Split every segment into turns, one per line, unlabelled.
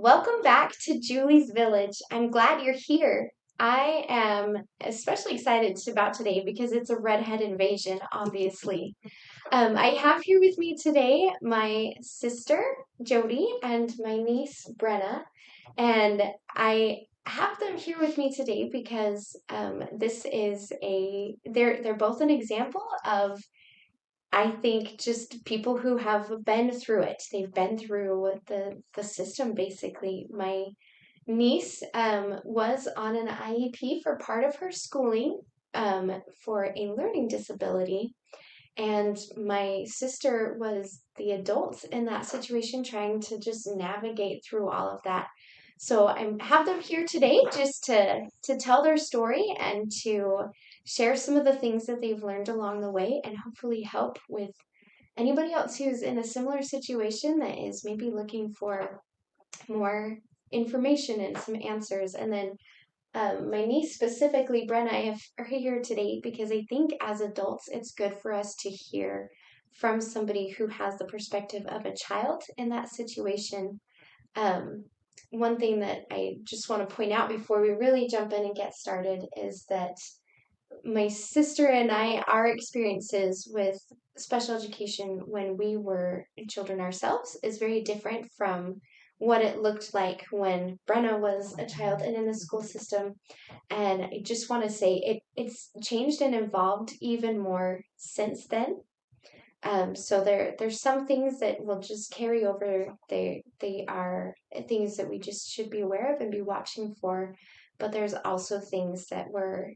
Welcome back to Julie's Village. I'm glad you're here. I am especially excited about today because it's a redhead invasion, obviously. I have here with me today my sister, Jody, and my niece, Brenna. And I have them here with me today because this is they're both an example of I think just people who have been through it. They've been through the system basically. My niece was on an IEP for part of her schooling for a learning disability. And my sister was the adult in that situation trying to just navigate through all of that. So I have them here today just to tell their story and to share some of the things that they've learned along the way and hopefully help with anybody else who's in a similar situation that is maybe looking for more information and some answers. And then my niece specifically, Brenna, I have her here today because I think as adults, it's good for us to hear from somebody who has the perspective of a child in that situation. Um, One thing that I just want to point out before we really jump in and get started is that my sister and I, our experiences with special education when we were children ourselves is very different from what it looked like when Brenna was a child and in the school system. And I just want to say it's changed and evolved even more since then. So there's some things that will just carry over. They are things that we just should be aware of and be watching for. But there's also things that were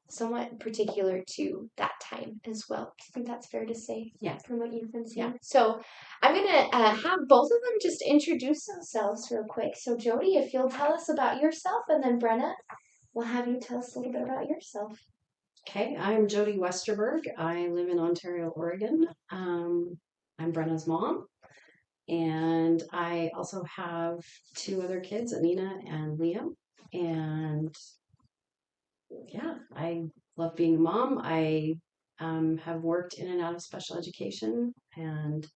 somewhat particular to that time as well. I think that's fair to say.
Yeah.
From what you've been seeing.
Yeah.
So I'm gonna have both of them just introduce themselves real quick. So Jody, if you'll tell us about yourself, and then Brenna, we'll have you tell us a little bit about yourself.
Okay, I'm Jody Westerberg. I live in Ontario, Oregon. I'm Brenna's mom, and I also have two other kids, Anina and Liam. And yeah, I love being a mom. I have worked in and out of special education and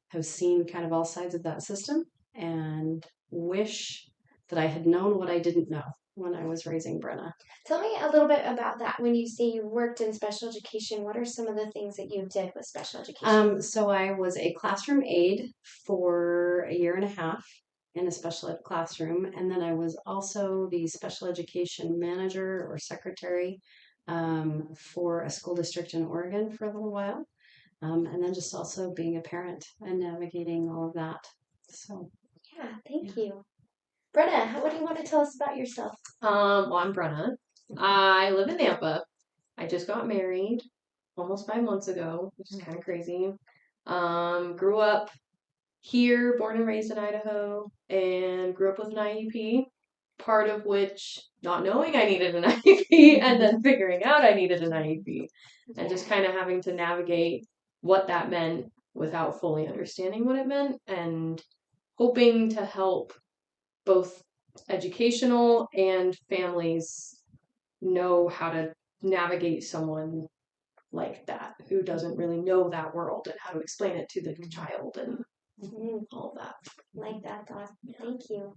have seen kind of all sides of that system, and wish that I had known what I didn't know when I was raising Brenna.
Tell me a little bit about that. When you say you worked in special education, what are some of the things that you did with special education?
So I was a classroom aide for a year and a half in a special ed classroom, and then I was also the special education manager or secretary for a school district in Oregon for a little while, and then just also being a parent and navigating all of that. So
Yeah, thank you. Brenna, what do you want to tell us about yourself?
Well, I'm Brenna. I live in Nampa. I just got married almost 5 months ago, which is kind of crazy. Grew up here, born and raised in Idaho, and grew up with an IEP, part of which not knowing I needed an IEP and then figuring out I needed an IEP and just kind of having to navigate what that meant without fully understanding what it meant and hoping to help both educational and families know how to navigate someone like that who doesn't really know that world and how to explain it to the child and all of that.
Like that thought. Thank you.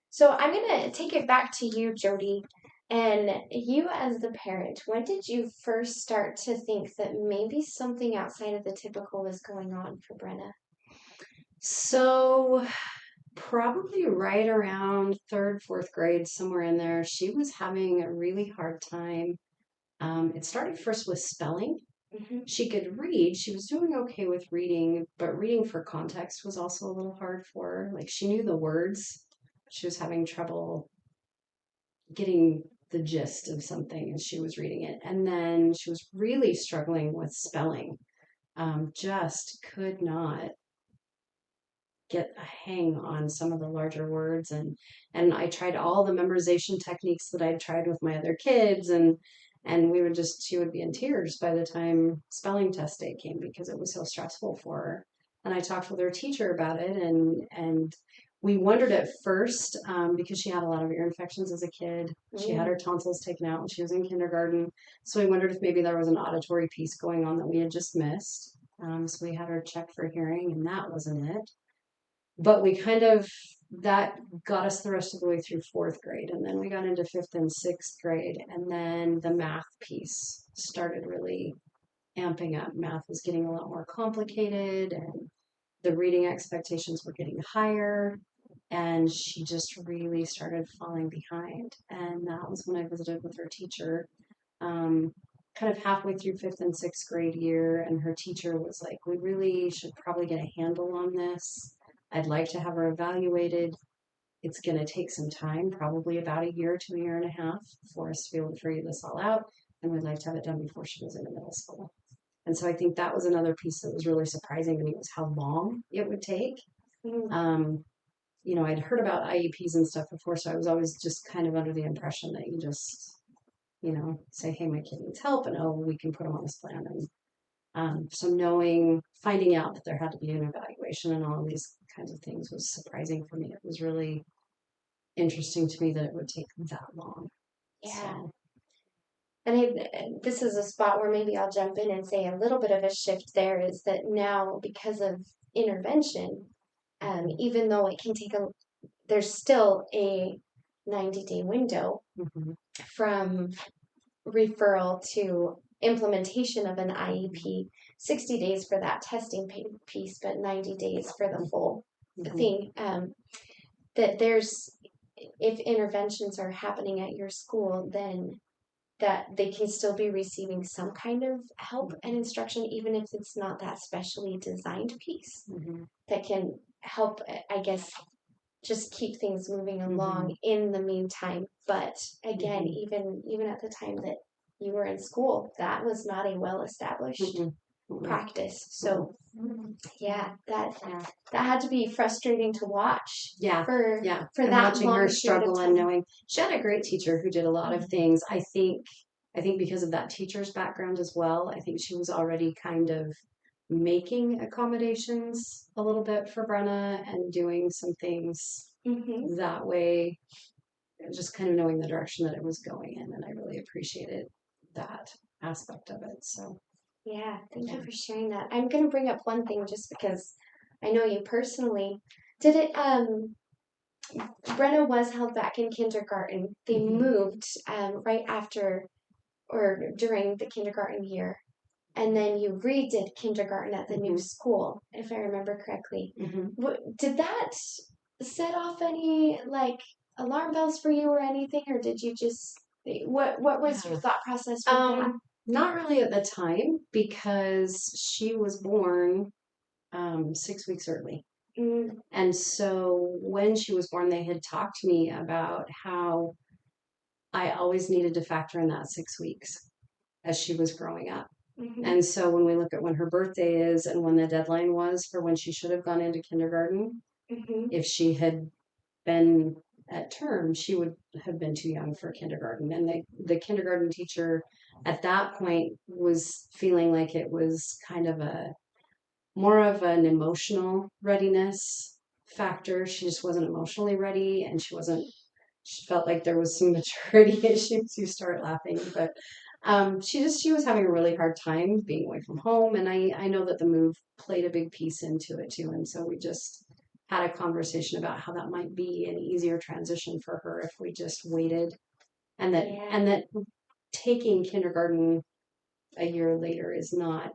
So I'm going to take it back to you, Jody. And you as the parent, when did you first start to think that maybe something outside of the typical was going on for Brenna?
So probably right around third, fourth grade, somewhere in there, she was having a really hard time. It started first with spelling. She could read. She was doing okay with reading, but reading for context was also a little hard for her. Like she knew the words. She was having trouble getting the gist of something as she was reading it. And then she was really struggling with spelling. Just could not get a hang on some of the larger words, and I tried all the memorization techniques that I'd tried with my other kids, and she would be in tears by the time spelling test day came because it was so stressful for her. And I talked with her teacher about it, and we wondered at first, because she had a lot of ear infections as a kid. She had her tonsils taken out when she was in kindergarten, so we wondered if maybe there was an auditory piece going on that we had just missed. So we had her checked for hearing, and that wasn't it. But we kind of that got us the rest of the way through fourth grade. And then we got into fifth and sixth grade. And then the math piece started really amping up. Math was getting a lot more complicated, and the reading expectations were getting higher. And she just really started falling behind. And that was when I visited with her teacher, kind of halfway through fifth and sixth grade year. And her teacher was like, we really should probably get a handle on this. I'd like to have her evaluated. It's going to take some time, probably about a year to a year and a half, for us to be able to figure this all out. And we'd like to have it done before she was in the middle school. And so I think that was another piece that was really surprising to me, was how long it would take. I'd heard about IEPs and stuff before, so I was always just kind of under the impression that you just, say, hey, my kid needs help, and we can put them on this plan. And so finding out that there had to be an evaluation and all of these kinds of things was surprising for me. It was really interesting to me that it would take that long.
Yeah.
So,
And this is a spot where maybe I'll jump in and say a little bit of a shift there is that now, because of intervention, even though it can take there's still a 90-day window from referral to implementation of an IEP, 60 days for that testing piece, but 90 days for the whole thing. That if interventions are happening at your school, then that they can still be receiving some kind of help and instruction, even if it's not that specially designed piece that can help, I guess, just keep things moving along in the meantime. But again, even at the time that you were in school, that was not a well-established practice. So yeah, that had to be frustrating to watch. For
and
that
watching
long
her
period of
struggle
time.
and knowing she had a great teacher who did a lot of things. I think because of that teacher's background as well, I think she was already kind of making accommodations a little bit for Brenna and doing some things that way, just kind of knowing the direction that it was going in. And I really appreciated that aspect of it. So
yeah, thank you for sharing that. I'm going to bring up one thing just because I know you personally. Did it, Brenna was held back in kindergarten. They moved right after or during the kindergarten year. And then you redid kindergarten at the new school, if I remember correctly. Did that set off any alarm bells for you or anything, or did you just what was your thought process with that?
Not really at the time, because she was born 6 weeks early. And so when she was born, they had talked to me about how I always needed to factor in that 6 weeks as she was growing up. And so when we look at when her birthday is and when the deadline was for when she should have gone into kindergarten, if she had been at term, she would have been too young for kindergarten. And the kindergarten teacher at that point was feeling like it was kind of more of an emotional readiness factor. She just wasn't emotionally ready, and she felt like there was some maturity issues. You start laughing, but she was having a really hard time being away from home. And I know that the move played a big piece into it too. And so we just had a conversation about how that might be an easier transition for her if we just waited, and that taking kindergarten a year later is not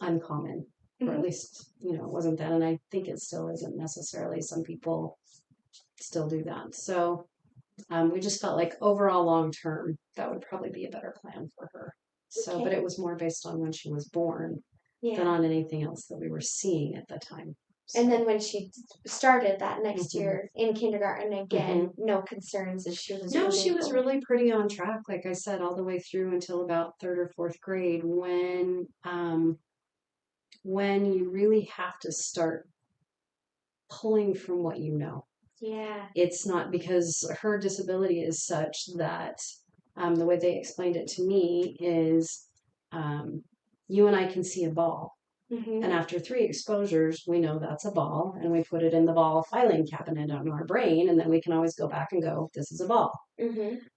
uncommon, or at least it wasn't then, and I think it still isn't necessarily. Some people still do that. So we just felt like overall long term that would probably be a better plan for her. So, but it was more based on when she was born than on anything else that we were seeing at the time. So.
And then when she started that next year in kindergarten again, no concerns as she was.
No, she was really pretty on track, like I said, all the way through until about third or fourth grade, when you really have to start pulling from what you know.
Yeah.
It's not, because her disability is such that the way they explained it to me is you and I can see a ball. And after 3 exposures, we know that's a ball, and we put it in the ball filing cabinet on our brain, and then we can always go back and go, this is a ball.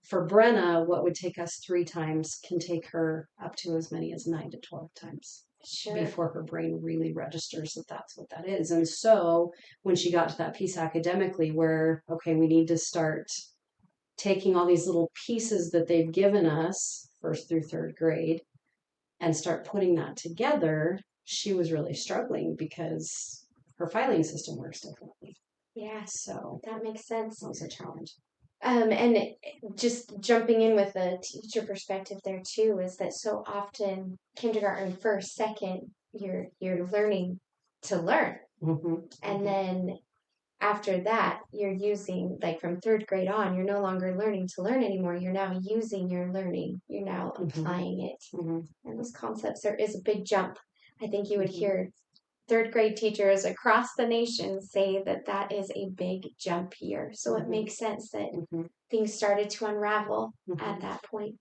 For Brenna, what would take us 3 times can take her up to as many as 9 to 12 times.
Sure.
before her brain really registers that that's what that is. And so when she got to that piece academically where, okay, we need to start taking all these little pieces that they've given us, first through third grade, and start putting that together, she was really struggling because her filing system works differently.
Yeah,
So
that makes sense.
that was a challenge.
And just jumping in with the teacher perspective there too is that so often kindergarten, first, second, you're learning to learn, and then after that you're using, like from third grade on, you're no longer learning to learn anymore. You're now using your learning. You're now applying it, and those concepts. There is a big jump. I think you would hear third grade teachers across the nation say that that is a big jump here. So it makes sense that things started to unravel at that point.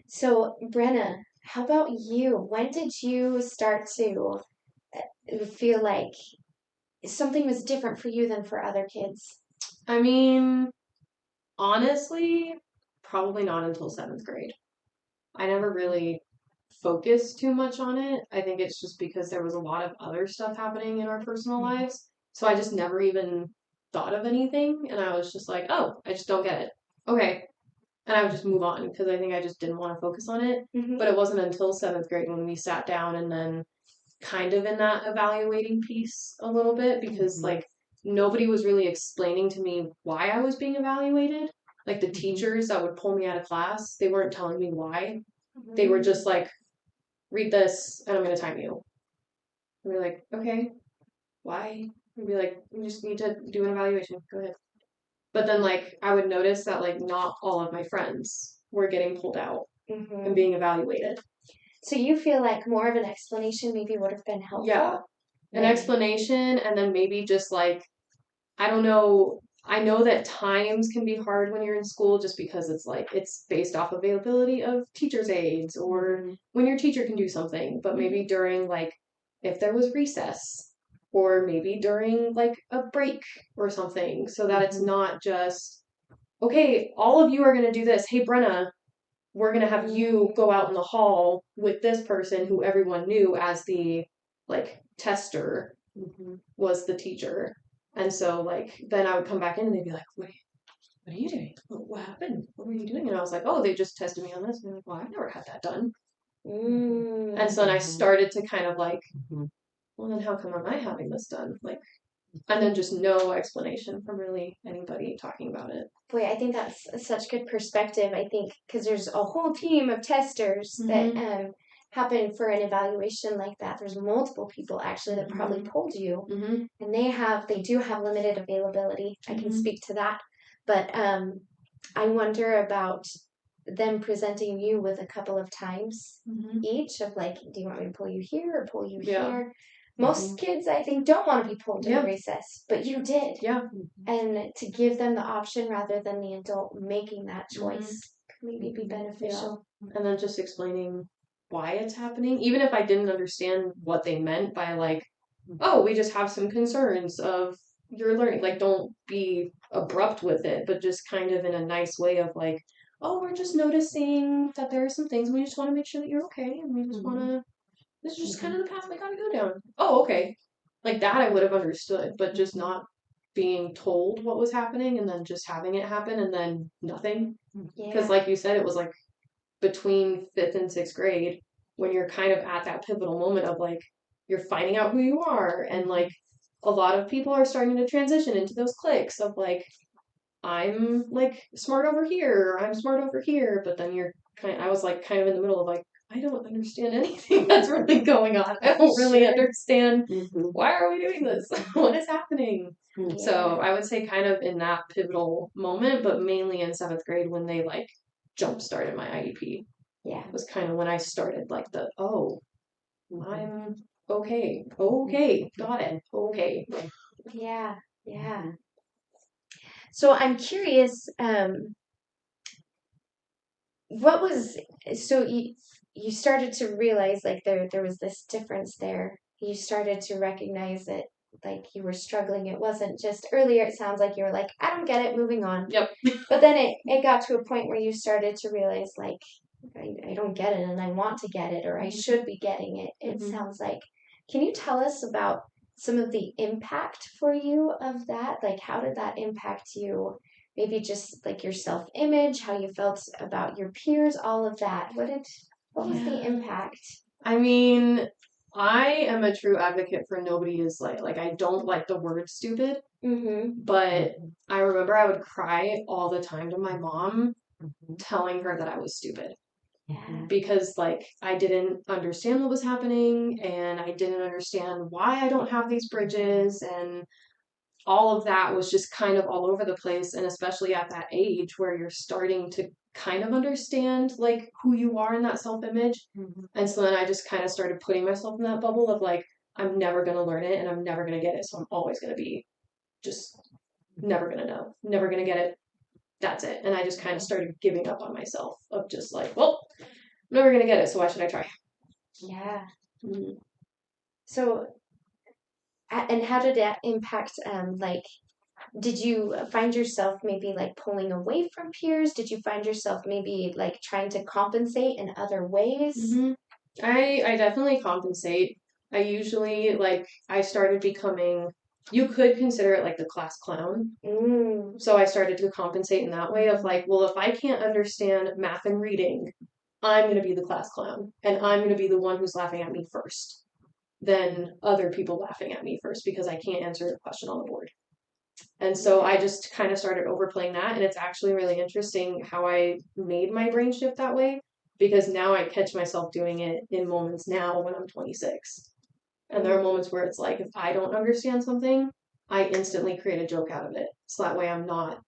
So, Brenna, how about you? When did you start to feel like something was different for you than for other kids?
I mean, honestly, probably not until 7th grade. I never really focused too much on it. I think it's just because there was a lot of other stuff happening in our personal lives. So I just never even thought of anything. And I was just like, oh, I just don't get it. Okay. And I would just move on because I think I just didn't want to focus on it. But it wasn't until 7th grade when we sat down and then kind of in that evaluating piece a little bit because like nobody was really explaining to me why I was being evaluated. Like the teachers that would pull me out of class, they weren't telling me why. They were just like, read this and I'm going to time you. And we're like, okay, why? We'd be like, we just need to do an evaluation. Go ahead. But then like I would notice that like not all of my friends were getting pulled out and being evaluated.
So you feel like more of an explanation maybe would have been helpful?
Yeah. An explanation and then maybe just like, I don't know. I know that times can be hard when you're in school just because it's like it's based off availability of teachers' aides or when your teacher can do something, but maybe during like if there was recess or maybe during like a break or something so that it's not just okay, all of you are going to do this. Hey Brenna, we're going to have you go out in the hall with this person who everyone knew as the like tester was the teacher. And so, like, then I would come back in and they'd be like, wait, what are you doing? What happened? What were you doing? And I was like, oh, they just tested me on this. And they're like, well, I've never had that done. And so then I started to kind of like, well, then how come am I having this done? Like, and then just no explanation from really anybody talking about it.
Boy, I think that's such good perspective. I think because there's a whole team of testers that happen for an evaluation like that. There's multiple people actually that probably pulled you, and they do have limited availability. I can speak to that, but I wonder about them presenting you with a couple of times each of like, do you want me to pull you here or pull you here? Most kids, I think, don't want to be pulled in recess, but you did.
Yeah.
And to give them the option rather than the adult making that choice could maybe be beneficial.
Yeah. And then just explaining why it's happening, even if I didn't understand what they meant by like, oh, we just have some concerns of your learning. Like, don't be abrupt with it, but just kind of in a nice way of like, oh, we're just noticing that there are some things. We just want to make sure that you're okay, and we just want to. This is just kind of the path we gotta go down. Oh, okay. Like that I would have understood, but just not being told what was happening and then just having it happen and then nothing. Because like you said, it was like between 5th and 6th grade when you're kind of at that pivotal moment of like, you're finding out who you are. And like a lot of people are starting to transition into those cliques of like, I'm like smart over here, or I'm smart over here. But then I was like kind of in the middle of like, I don't understand anything that's really going on. I don't really understand why are we doing this? What is happening? So I would say kind of in that pivotal moment, but mainly in 7th grade when they like jump started my IEP.
Yeah.
Was kind of when I started like I'm okay. Okay. Got it. Okay.
Yeah. Yeah. So I'm curious, what was so you started to realize like there was this difference there. You started to recognize that like you were struggling. It wasn't just earlier it sounds like you were like, I don't get it, moving on.
Yep.
But then it got to a point where you started to realize like I don't get it and I want to get it or I should be getting it. It
Mhm.
sounds like. Can you tell us about some of the impact for you of that? Like, how did that impact you? Maybe just like your self-image, how you felt about your peers, all of that. What was the
Yeah.
impact?
I mean, I am a true advocate for nobody is like I don't like the word stupid,
Mm-hmm.
but I remember I would cry all the time to my mom
Mhm.
telling her that I was stupid
Yeah.
because like I didn't understand what was happening and I didn't understand why I don't have these bridges and all of that was just kind of all over the place and especially at that age where you're starting to kind of understand like who you are in that self-image.
Mhm.
And so then I just kind of started putting myself in that bubble of like I'm never going to learn it and I'm never going to get it, so I'm always going to be just never going to know, never going to get it. That's it. And I just kind of started giving up on myself of just like, well, I'm never going to get it, so why should I try?
Yeah.
Mm-hmm.
So, and how did that impact, like, did you find yourself maybe like pulling away from peers? Did you find yourself maybe like trying to compensate in other ways?
Mm-hmm. I definitely compensate. I usually like I started becoming you could consider it like the class clown.
Mm,
So I started to compensate in that way of like, well, if I can't understand math and reading, I'm going to be the class clown and I'm going to be the one who's laughing at me first than other people laughing at me first because I can't answer the question on the board. And so I just kind of started overplaying that. And it's actually really interesting how I made my brain shift that way because now I catch myself doing it in moments now when I'm 26. And there are moments where it's like, if I don't understand something, I instantly create a joke out of it. So that way I'm not,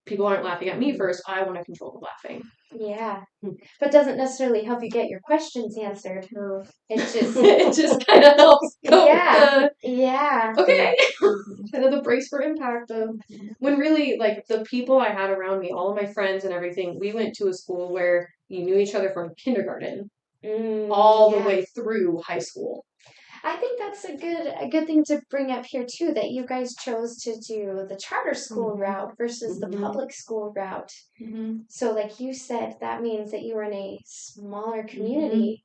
people aren't laughing at me first. I want to control the laughing.
yeah. But doesn't necessarily help you get your questions answered.
No.
It just,
It just kind of helps go
yeah, yeah.
okay. Kind of the brace for impact of when really like the people I had around me, all of my friends and everything, we went to a school where you knew each other from kindergarten all the
Yeah.
way through high school.
I think that's a good thing to bring up here too, that you guys chose to do the charter school route versus the
Mhm.
public school route.
Mm-hmm.
So, like you said, that means that you were in a smaller
Mm-hmm.
community,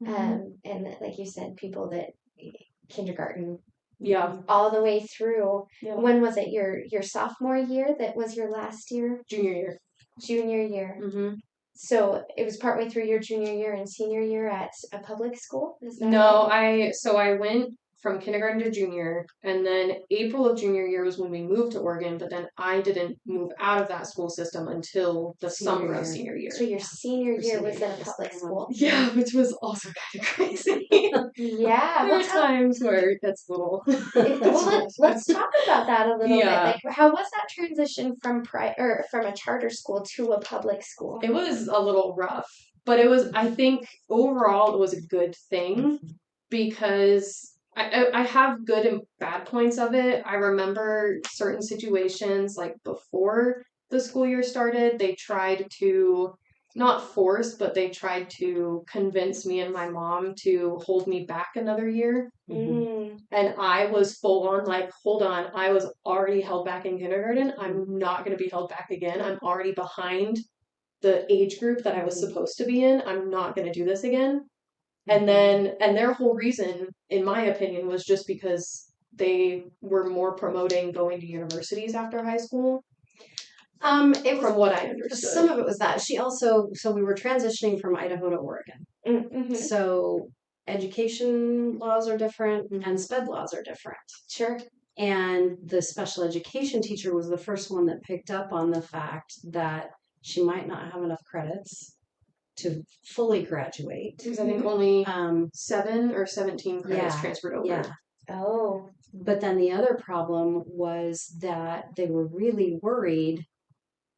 and like you said, people that kindergarten
Yeah.
all the way through.
Yeah.
When was it? Your sophomore year? That was your last year?
Junior year.
Junior year.
Mm-hmm.
So it was partway through your junior year and senior year at a public school. Is that
No,
right?
I went from kindergarten to junior, and then April of junior year was when we moved to Oregon, but then I didn't move out of that school system until the summer of senior year.
So your senior
Your
year
senior
was in a
year was
public
kind of-
school.
Yeah, which was also kind of crazy.
Yeah.
There
Well,
are times where it gets a little.
let's talk about that a little bit.
Yeah.
Like, how was that transition from or from a charter school to a public school?
It was a little rough, but I think overall it was a good thing because I have good and bad points of it. I remember certain situations like before the school year started, they tried to not force, but they tried to convince me and my mom to hold me back another year.
Mm,
And I was full on like, hold on, I was already held back in kindergarten. I'm not going to be held back again. I'm already behind the age group that I was supposed to be in. I'm not going to do this again. And then, and their whole reason, in my opinion, was just because they were more promoting going to universities after high school,
It was
from what I
some
understood.
of it was that she also. So we were transitioning from Idaho to Oregon.
mm-hmm.
So education laws are different and sped laws are different.
Sure.
And the special education teacher was the first one that picked up on the fact that she might not have enough credits to fully graduate.
Because I think only
Um,
7 or 17 credits
yeah,
transferred over.
yeah.
Oh.
But then the other problem was that they were really worried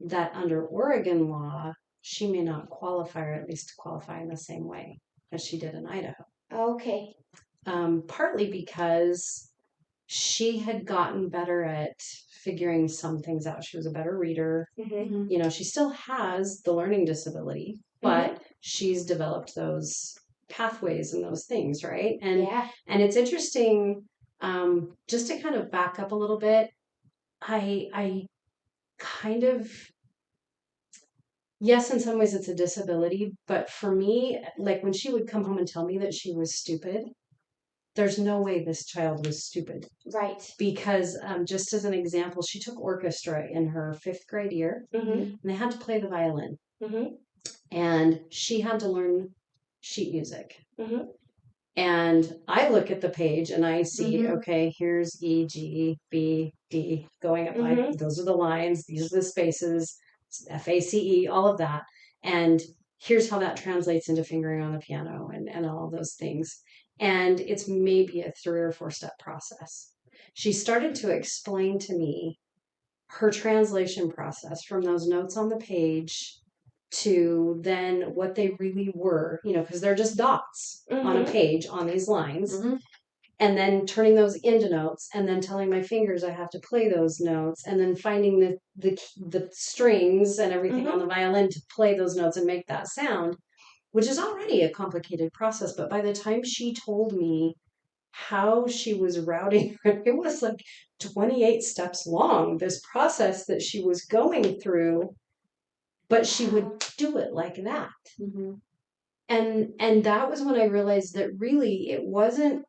that under Oregon law, she may not qualify, or at least qualify in the same way as she did in Idaho.
Okay.
Partly because she had gotten better at figuring some things out. She was a better reader.
Mm-hmm.
You know, she still has the learning disability, but she's developed those pathways and those things, right? And
Yeah.
and it's interesting, just to kind of back up a little bit. I kind of yes, in some ways it's a disability, but for me, like when she would come home and tell me that she was stupid, there's no way this child was stupid.
Right.
Because just as an example, she took orchestra in her 5th grade year, and they had to play the violin, and she had to learn sheet music. And I look at the page and I see, okay, here's E, G, B, D going up. Those are the lines. These are the spaces, FACE, all of that. And here's how that translates into fingering on the piano and all those things. And it's maybe a 3 or 4 step process. She started to explain to me her translation process from those notes on the page to then what they really were, because they're just dots on a page on these lines, and then turning those into notes, and then telling my fingers I have to play those notes, and then finding the strings and everything on the violin to play those notes and make that sound, which is already a complicated process. But by the time she told me how she was routing, it was like 28 steps long, this process that she was going through, but she would do it like that. And that was when I realized that really it wasn't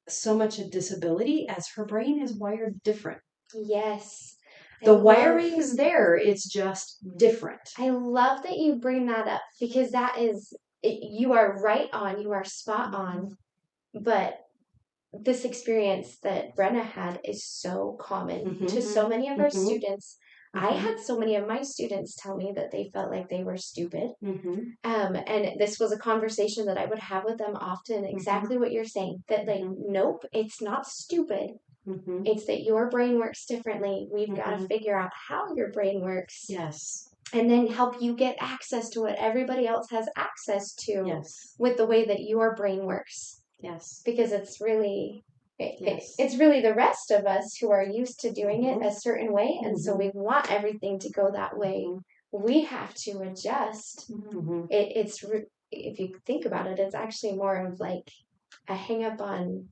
so much a disability as her brain is wired different.
Yes.
The wiring's there, it's just different.
I love that you bring that up, because that is, you are right on, you are spot on. But this experience that Brenna had is so common to so many of our students. I had so many of my students tell me that they felt like they were stupid. And this was a conversation that I would have with them often, exactly what you're saying, that like, nope, it's not stupid. It's that your brain works differently. We've got to figure out how your brain works.
Yes.
And then help you get access to what everybody else has access to,
Yes,
with the way that your brain works.
yes,
Because it's really,
yes.
it's really the rest of us who are used to doing it a certain way. And so we want everything to go that way. We have to adjust. If you think about it, it's actually more of like a hang up on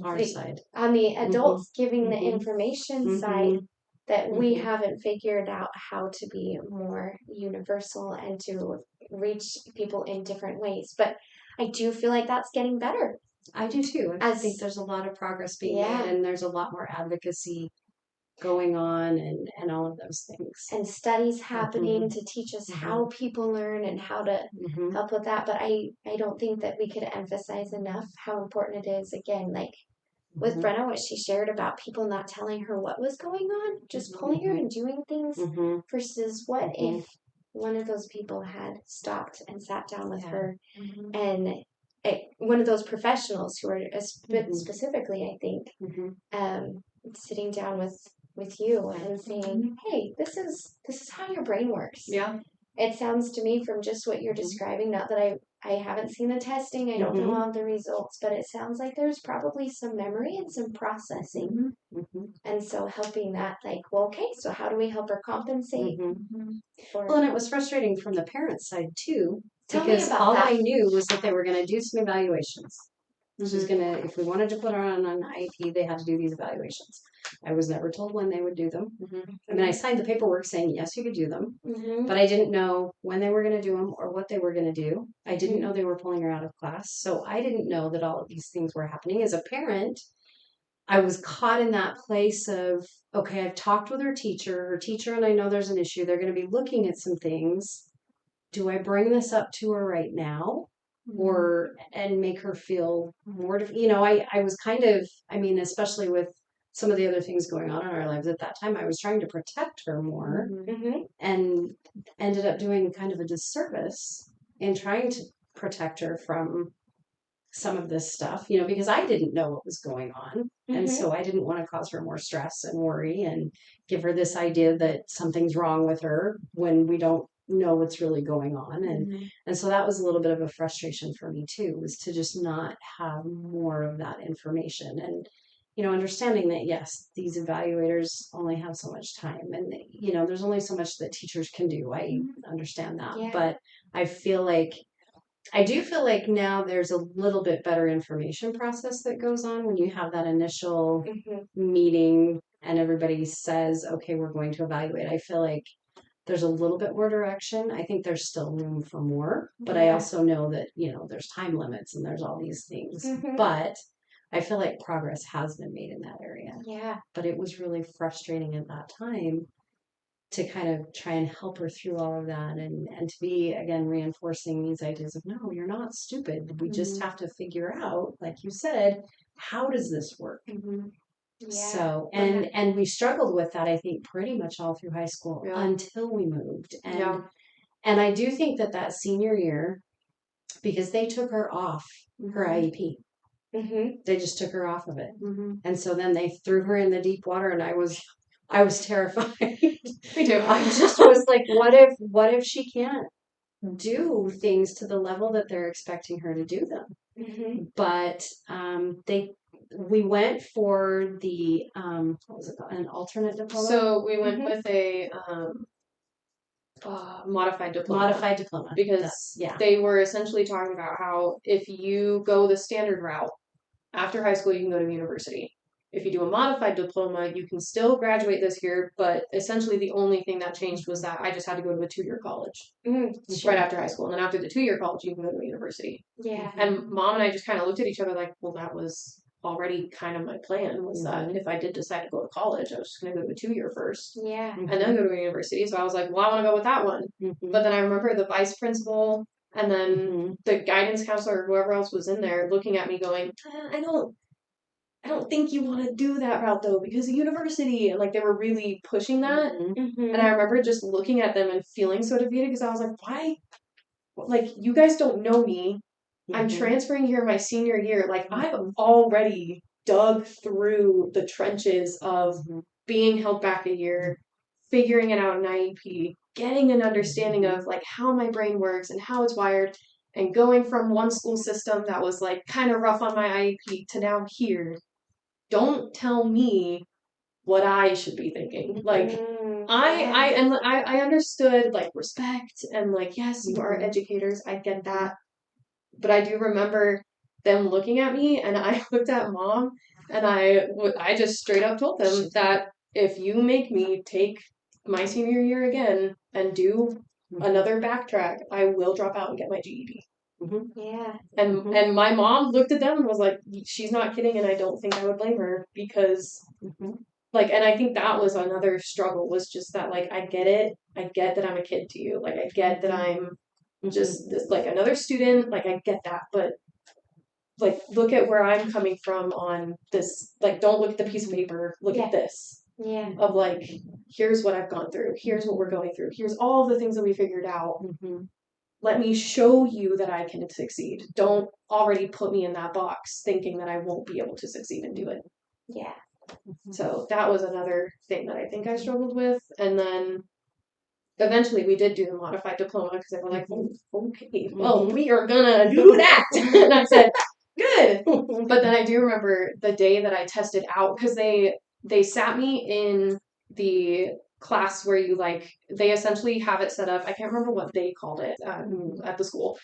Our side.
on the adults giving the information side, that we haven't figured out how to be more universal and to reach people in different ways. But I do feel like that's getting better.
I do too. I think there's a lot of progress being made, and there's a lot more advocacy going on, and all of those things.
And studies happening to teach us how people learn and how to help with that. But I don't think that we could emphasize enough how important it is, again, like with Brenna, what she shared about people not telling her what was going on, just pulling her and doing things, versus what if one of those people had stopped and sat down with her, and one of those professionals who are specifically, I think, sitting down with you and saying, hey, this is how your brain works.
Yeah.
It sounds to me from just what you're describing, not that I haven't seen the testing, I don't know all the results, but it sounds like there's probably some memory and some processing. And so helping that, like, well, okay, so how do we help her compensate?
Well, and it was frustrating from the parent side too,
Tell me
because
about
all
that.
I knew was that they were going to do some evaluations. This was if we wanted to put her on an IEP, they had to do these evaluations. I was never told when they would do them. I mean, I signed the paperwork saying, yes, you could do them, but I didn't know when they were going to do them or what they were going to do. I didn't know they were pulling her out of class. So I didn't know that all of these things were happening. As a parent, I was caught in that place of, okay, I've talked with her teacher, and I know there's an issue. They're going to be looking at some things. Do I bring this up to her right now? And make her feel more, I was kind of, especially with some of the other things going on in our lives at that time, I was trying to protect her more, and ended up doing kind of a disservice in trying to protect her from some of this stuff, because I didn't know what was going on. And so I didn't want to cause her more stress and worry and give her this idea that something's wrong with her when we don't know what's really going on. And so that was a little bit of a frustration for me too, was to just not have more of that information. And understanding that, yes, these evaluators only have so much time, and there's only so much that teachers can do. I understand that. But I do feel like now there's a little bit better information process that goes on when you have that initial meeting and everybody says, okay, we're going to evaluate. I feel like there's a little bit more direction. I think there's still room for more, but I
Yeah.
also know that, there's time limits and there's all these things.
Mhm.
But I feel like progress has been made in that area.
Yeah.
But it was really frustrating at that time to kind of try and help her through all of that and to be again reinforcing these ideas of no, you're not stupid. We just have to figure out, like you said, how does this work?
Yeah.
So and we struggled with that, I think, pretty much all through high school
Yeah.
until we moved. And
Yeah.
and I do think that senior year, because they took her off her IEP. They just took her off of it. And so then they threw her in the deep water and I was terrified.
Me too.
I just was like, what if she can't do things to the level that they're expecting her to do them? But we went for the what was it called? An alternate diploma?
So we went with a modified diploma.
Modified diploma.
Because
yeah.
they were essentially talking about how if you go the standard route, after high school you can go to university. If you do a modified diploma, you can still graduate this year, but essentially the only thing that changed was that I just had to go to a 2-year college right after high school. And then after the 2-year college, you can go to university.
Yeah.
And Mom and I just kind of looked at each other like, well, that was already kind of my plan, was that if I did decide to go to college, I was just going to go to a 2-year first.
Yeah.
And then go to a university. So I was like, well, I want to go with that one. But then I remember the vice principal and then the guidance counselor or whoever else was in there looking at me going, I don't think you want to do that route though, because of university. And like they were really pushing that. And I remember just looking at them and feeling so defeated because I was like, why? Like, you guys don't know me. I'm transferring here my senior year. Like, I've already dug through the trenches of being held back a year, figuring it out in IEP, getting an understanding of like how my brain works and how it's wired, and going from one school system that was like kind of rough on my IEP to now here. Don't tell me what I should be thinking. Like, I understood like respect and like, yes, you are educators. I get that. But I do remember them looking at me and I looked at Mom and I just straight up told them that if you make me take my senior year again and do another backtrack, I will drop out and get my GED.
Yeah.
And my mom looked at them and was like, she's not kidding, and I don't think I would blame her because like, and I think that was another struggle, was just that like I get it. I get that I'm a kid to you. Like I get that I'm just this, like another student. Like I get that, but like look at where I'm coming from on this. Like don't look at the piece of paper. Look at this.
Yeah.
Of like, here's what I've gone through. Here's what we're going through. Here's all the things that we figured out. Let me show you that I can succeed. Don't already put me in that box thinking that I won't be able to succeed and do it.
Yeah.
So that was another thing that I think I struggled with. And then eventually we did do the modified diploma because they were like, oh, okay, well, we are gonna do that. And I said, good. But then I do remember the day that I tested out, because they sat me in the class where you like, they essentially have it set up. I can't remember what they called it at the school,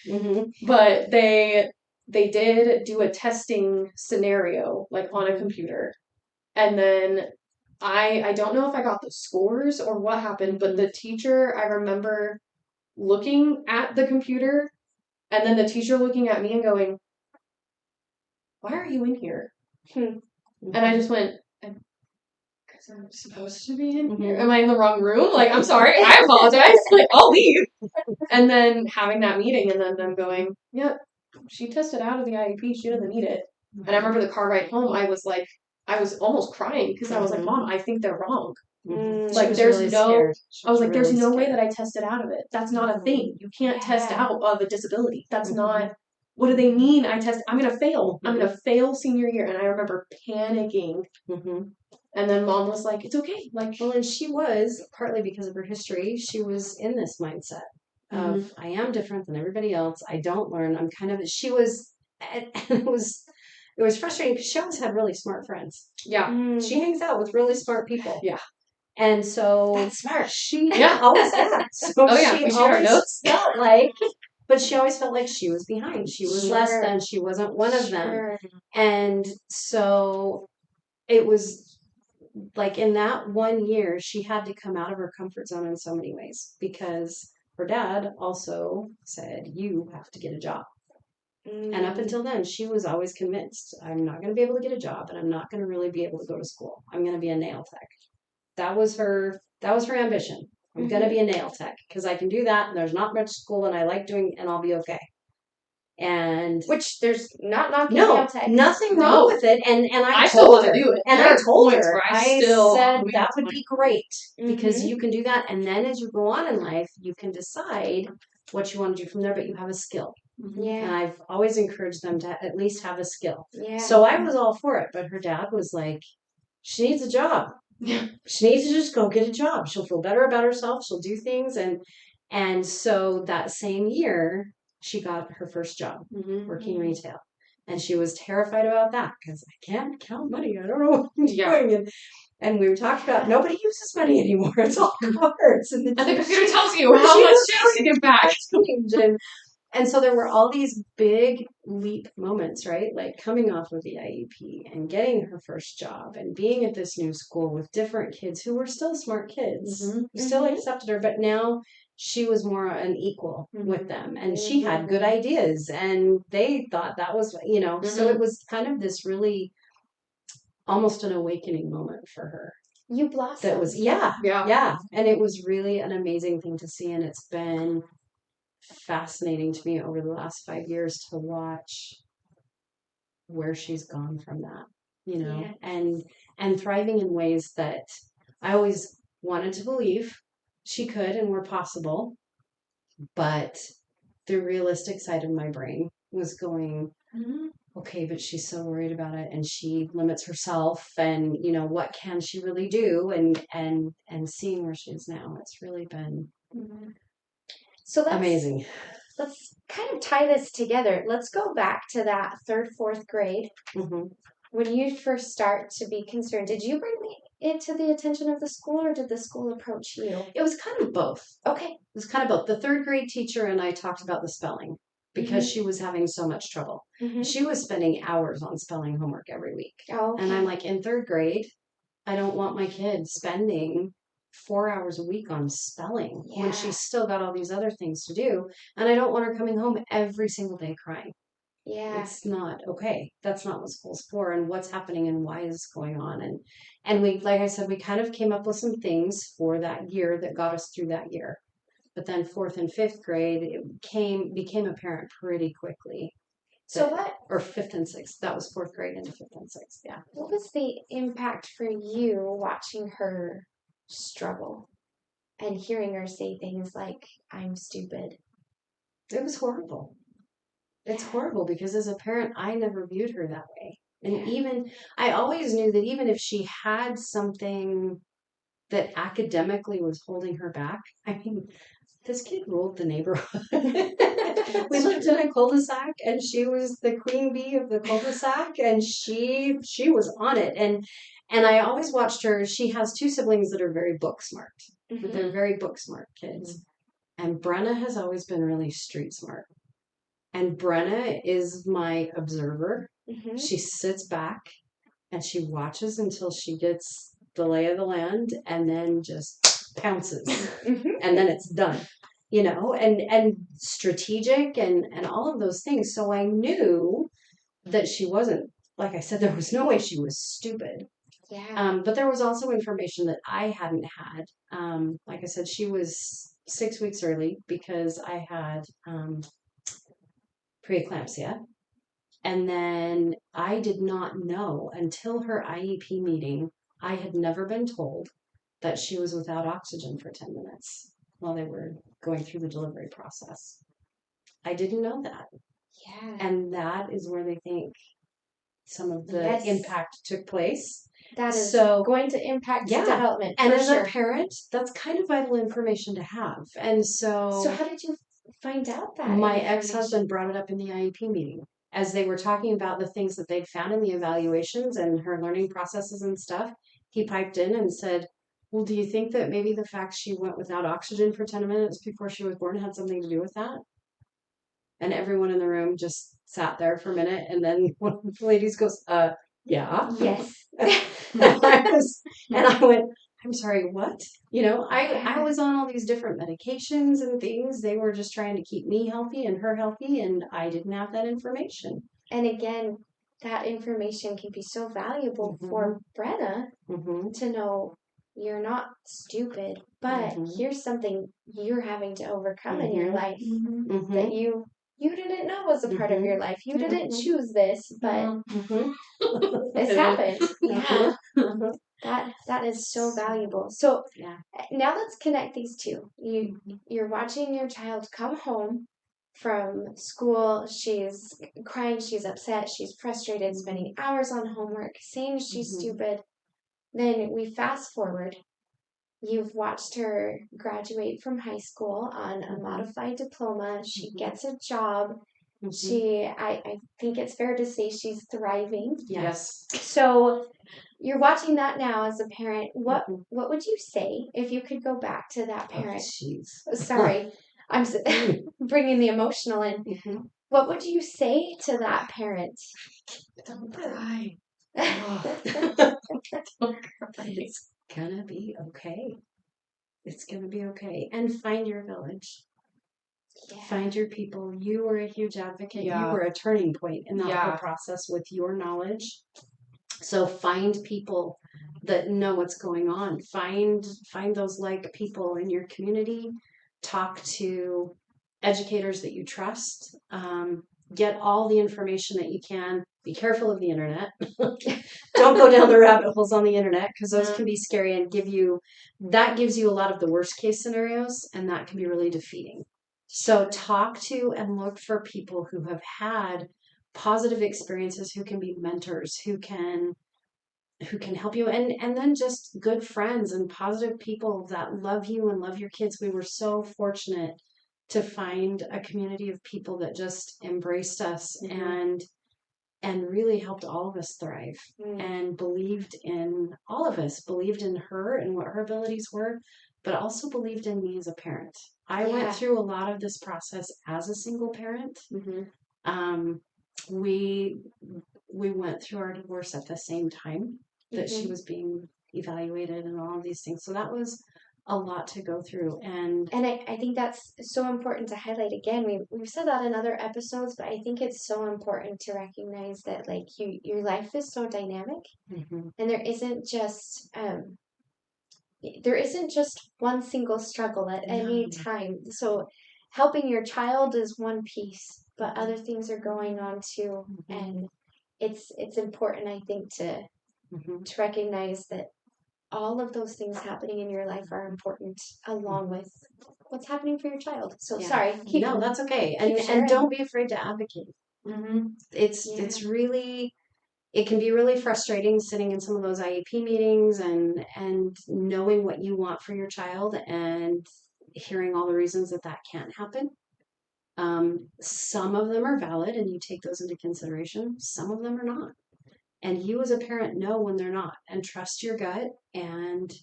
but they did do a testing scenario like on a computer. And then I don't know if I got the scores or what happened, but the teacher, I remember looking at the computer and then the teacher looking at me and going, why are you in here? And I just went, because I'm supposed to be in here. Am I in the wrong room? Like, I'm sorry. I apologize. Like, I'll leave. And then having that meeting and then them going, yep, she tested out of the IEP. She doesn't need it. And I remember the car ride home, I was almost crying because I was like, Mom, I think they're wrong. Like, there's
really
no,
scared.
I was like, there's
really
no way
scared.
that I tested out of it. That's not a thing. You can't test out of a disability. That's not, what do they mean? I'm going to fail. I'm going to fail senior year. And I remember panicking. And then Mom was like, it's okay. Like,
well, and she was, partly because of her history, she was in this mindset of, I am different than everybody else. I don't learn. I'm kind of, she was, and it was frustrating because she always had really smart friends.
Yeah.
She hangs out with really smart people.
Yeah.
And so
that's smart.
She
Yeah.
always had. So
oh yeah,
she
we share our
always
notes.
felt like, but she always felt like she was behind. She was less than. She wasn't one of them. And so it was like in that 1 year, she had to come out of her comfort zone in so many ways because her dad also said, "You have to get a job." And up
Mm.
until then, she was always convinced, "I'm not going to be able to get a job and I'm not going to really be able to go to school. I'm going to be a nail tech." That was her ambition. I'm going to be a nail tech because I can do that and there's not much school and I like doing and I'll be okay. And
Which there's not knocking
no,
nail techs.
nothing
No.
wrong with it. And I
I still
told
want
her,
to do it.
and
There
I
are
told
points
her,
where
I
still
said
we
that would
like-
be great because
Mhm.
you can do that. And then as you go on in life, you can decide what you want to do from there, but you have a skill. And
Yeah.
I've always encouraged them to at least have a skill.
Yeah.
So I was all for it, but her dad was like, "She needs a job. She needs to just go get a job. She'll feel better about herself. She'll do things." And so that same year, she got her first job working retail. And she was terrified about that because I can't count money. I don't know what I'm
Yeah.
doing. And we were talking about nobody uses money anymore. It's all cards. And
And the
teacher-
computer tells you
Well,
how
she
much
was
you have to give back.
changed. And so there were all these big leap moments, right? Like coming off of the IEP and getting her first job and being at this new school with different kids who were still smart kids, who still
Mhm.
accepted her, but now she was more an equal with them and she had good ideas and they thought that was, so it was kind of this really almost an awakening moment for her.
You blossom.
That was, yeah.
Yeah.
And it was really an amazing thing to see. And it's been fascinating to me over the last 5 years to watch where she's gone from that,
Yeah.
and thriving in ways that I always wanted to believe she could and were possible, but the realistic side of my brain was going, okay, but she's so worried about it and she limits herself and what can she really do and seeing where she is now, it's really been
So
amazing.
let's kind of tie this together. Let's go back to that third, fourth grade.
Mhm.
When you first start to be concerned, did you bring it to the attention of the school or did the school approach you?
It was kind of both.
Okay.
It was kind of both. The third grade teacher and I talked about the spelling because she was having so much trouble.
Mhm.
She was spending hours on spelling homework every week.
Oh,
And I'm like, in third grade, I don't want my kid spending 4 hours a week on spelling when
Yeah.
she's still got all these other things to do. And I don't want her coming home every single day crying.
yeah.
It's not okay. That's not what school's for and what's happening and why is this going on. And we, like I said, we kind of came up with some things for that year that got us through that year. But then fourth and fifth grade, it became apparent pretty quickly.
So
Or fifth and sixth. That was fourth grade into fifth and sixth. Yeah.
what was the impact for you watching her struggle and hearing her say things like, "I'm stupid"?
It was horrible. It's horrible because as a parent, I never viewed her that way. And I always knew that even if she had something that academically was holding her back, I mean, this kid ruled the neighborhood. We lived in a cul-de-sac and she was the queen bee of the cul-de-sac and she was on it. And I always watched her. She has two siblings that are very book smart, but they're very book smart kids. And Brenna has always been really street smart. And Brenna is my observer.
Mhm.
She sits back and she watches until she gets the lay of the land and then just pounces. And then it's done. And strategic and all of those things. So I knew that she wasn't, like I said, there was no way she was stupid.
Yeah.
But there was also information that I hadn't had. Like I said, she was 6 weeks early because I had preeclampsia. And then I did not know until her IEP meeting, I had never been told that she was without oxygen for 10 minutes while they were going through the delivery process. I didn't know that.
Yeah.
And that is where they think some of the
Yes.
impact took place.
That is
So-
going to impact
Yeah.
development
And
for
as
sure.
a parent, that's kind of vital information to have. And
So how did you find out that?
my
information?
ex-husband brought it up in the IEP meeting as they were talking about the things that they'd found in the evaluations and her learning processes and stuff. He piped in and said, well, do you think that maybe the fact she went without oxygen for 10 minutes before she was born had something to do with that? And everyone in the room just sat there for a minute. And then one of the ladies goes, Yeah.
Yes.
And I went, I'm sorry, what? I was on all these different medications and things. They were just trying to keep me healthy and her healthy, and I didn't have that information.
And again, that information can be so valuable for Brenna to know you're not stupid, but here's something you're having to overcome in your life that you didn't know was a part of your life. You didn't choose this, but this happened. Yeah. That is so valuable. So now let's connect these two. You're watching your child come home from school. She's crying, she's upset, she's frustrated, spending hours on homework, saying she's stupid. Then we fast forward. You've watched her graduate from high school on a modified diploma. She gets a job. I think it's fair to say she's thriving.
Yes.
So you're watching that now as a parent. What would you say if you could go back to that parent? Sorry, I'm bringing the emotional in. What would you say to that parent?
Don't cry. It's gonna be okay. It's gonna be okay. And find your village. Yeah. Find your people. You were a huge advocate. You were a turning point in that whole process with your knowledge. So find people that know what's going on. Find those like people in your community. Talk to educators that you trust. Get all the information that you can. Be careful of the internet. Don't go down the rabbit holes on the internet, because those can be scary and gives you a lot of the worst case scenarios, and that can be really defeating. So talk to and look for people who have had positive experiences, who can be mentors, who can help you, and then just good friends and positive people that love you and love your kids. We were so fortunate to find a community of people that just embraced us and really helped all of us thrive and believed in all of us, believed in her and what her abilities were, but also believed in me as a parent. I went through a lot of this process as a single parent. We went through our divorce at the same time that she was being evaluated and all of these things. So that was a lot to go through. And
I think that's so important to highlight again. We've said that in other episodes, but I think it's so important to recognize that like your life is so dynamic, and there isn't just one single struggle at any time. So helping your child is one piece, but other things are going on too, and it's important, I think, to recognize that all of those things happening in your life are important, along with what's happening for your child. So sorry.
That's okay. And don't be afraid to advocate. It's really, it can be really frustrating sitting in some of those IEP meetings and knowing what you want for your child and hearing all the reasons that can't happen. Some of them are valid and you take those into consideration. Some of them are not. And you as a parent know when they're not, and trust your gut and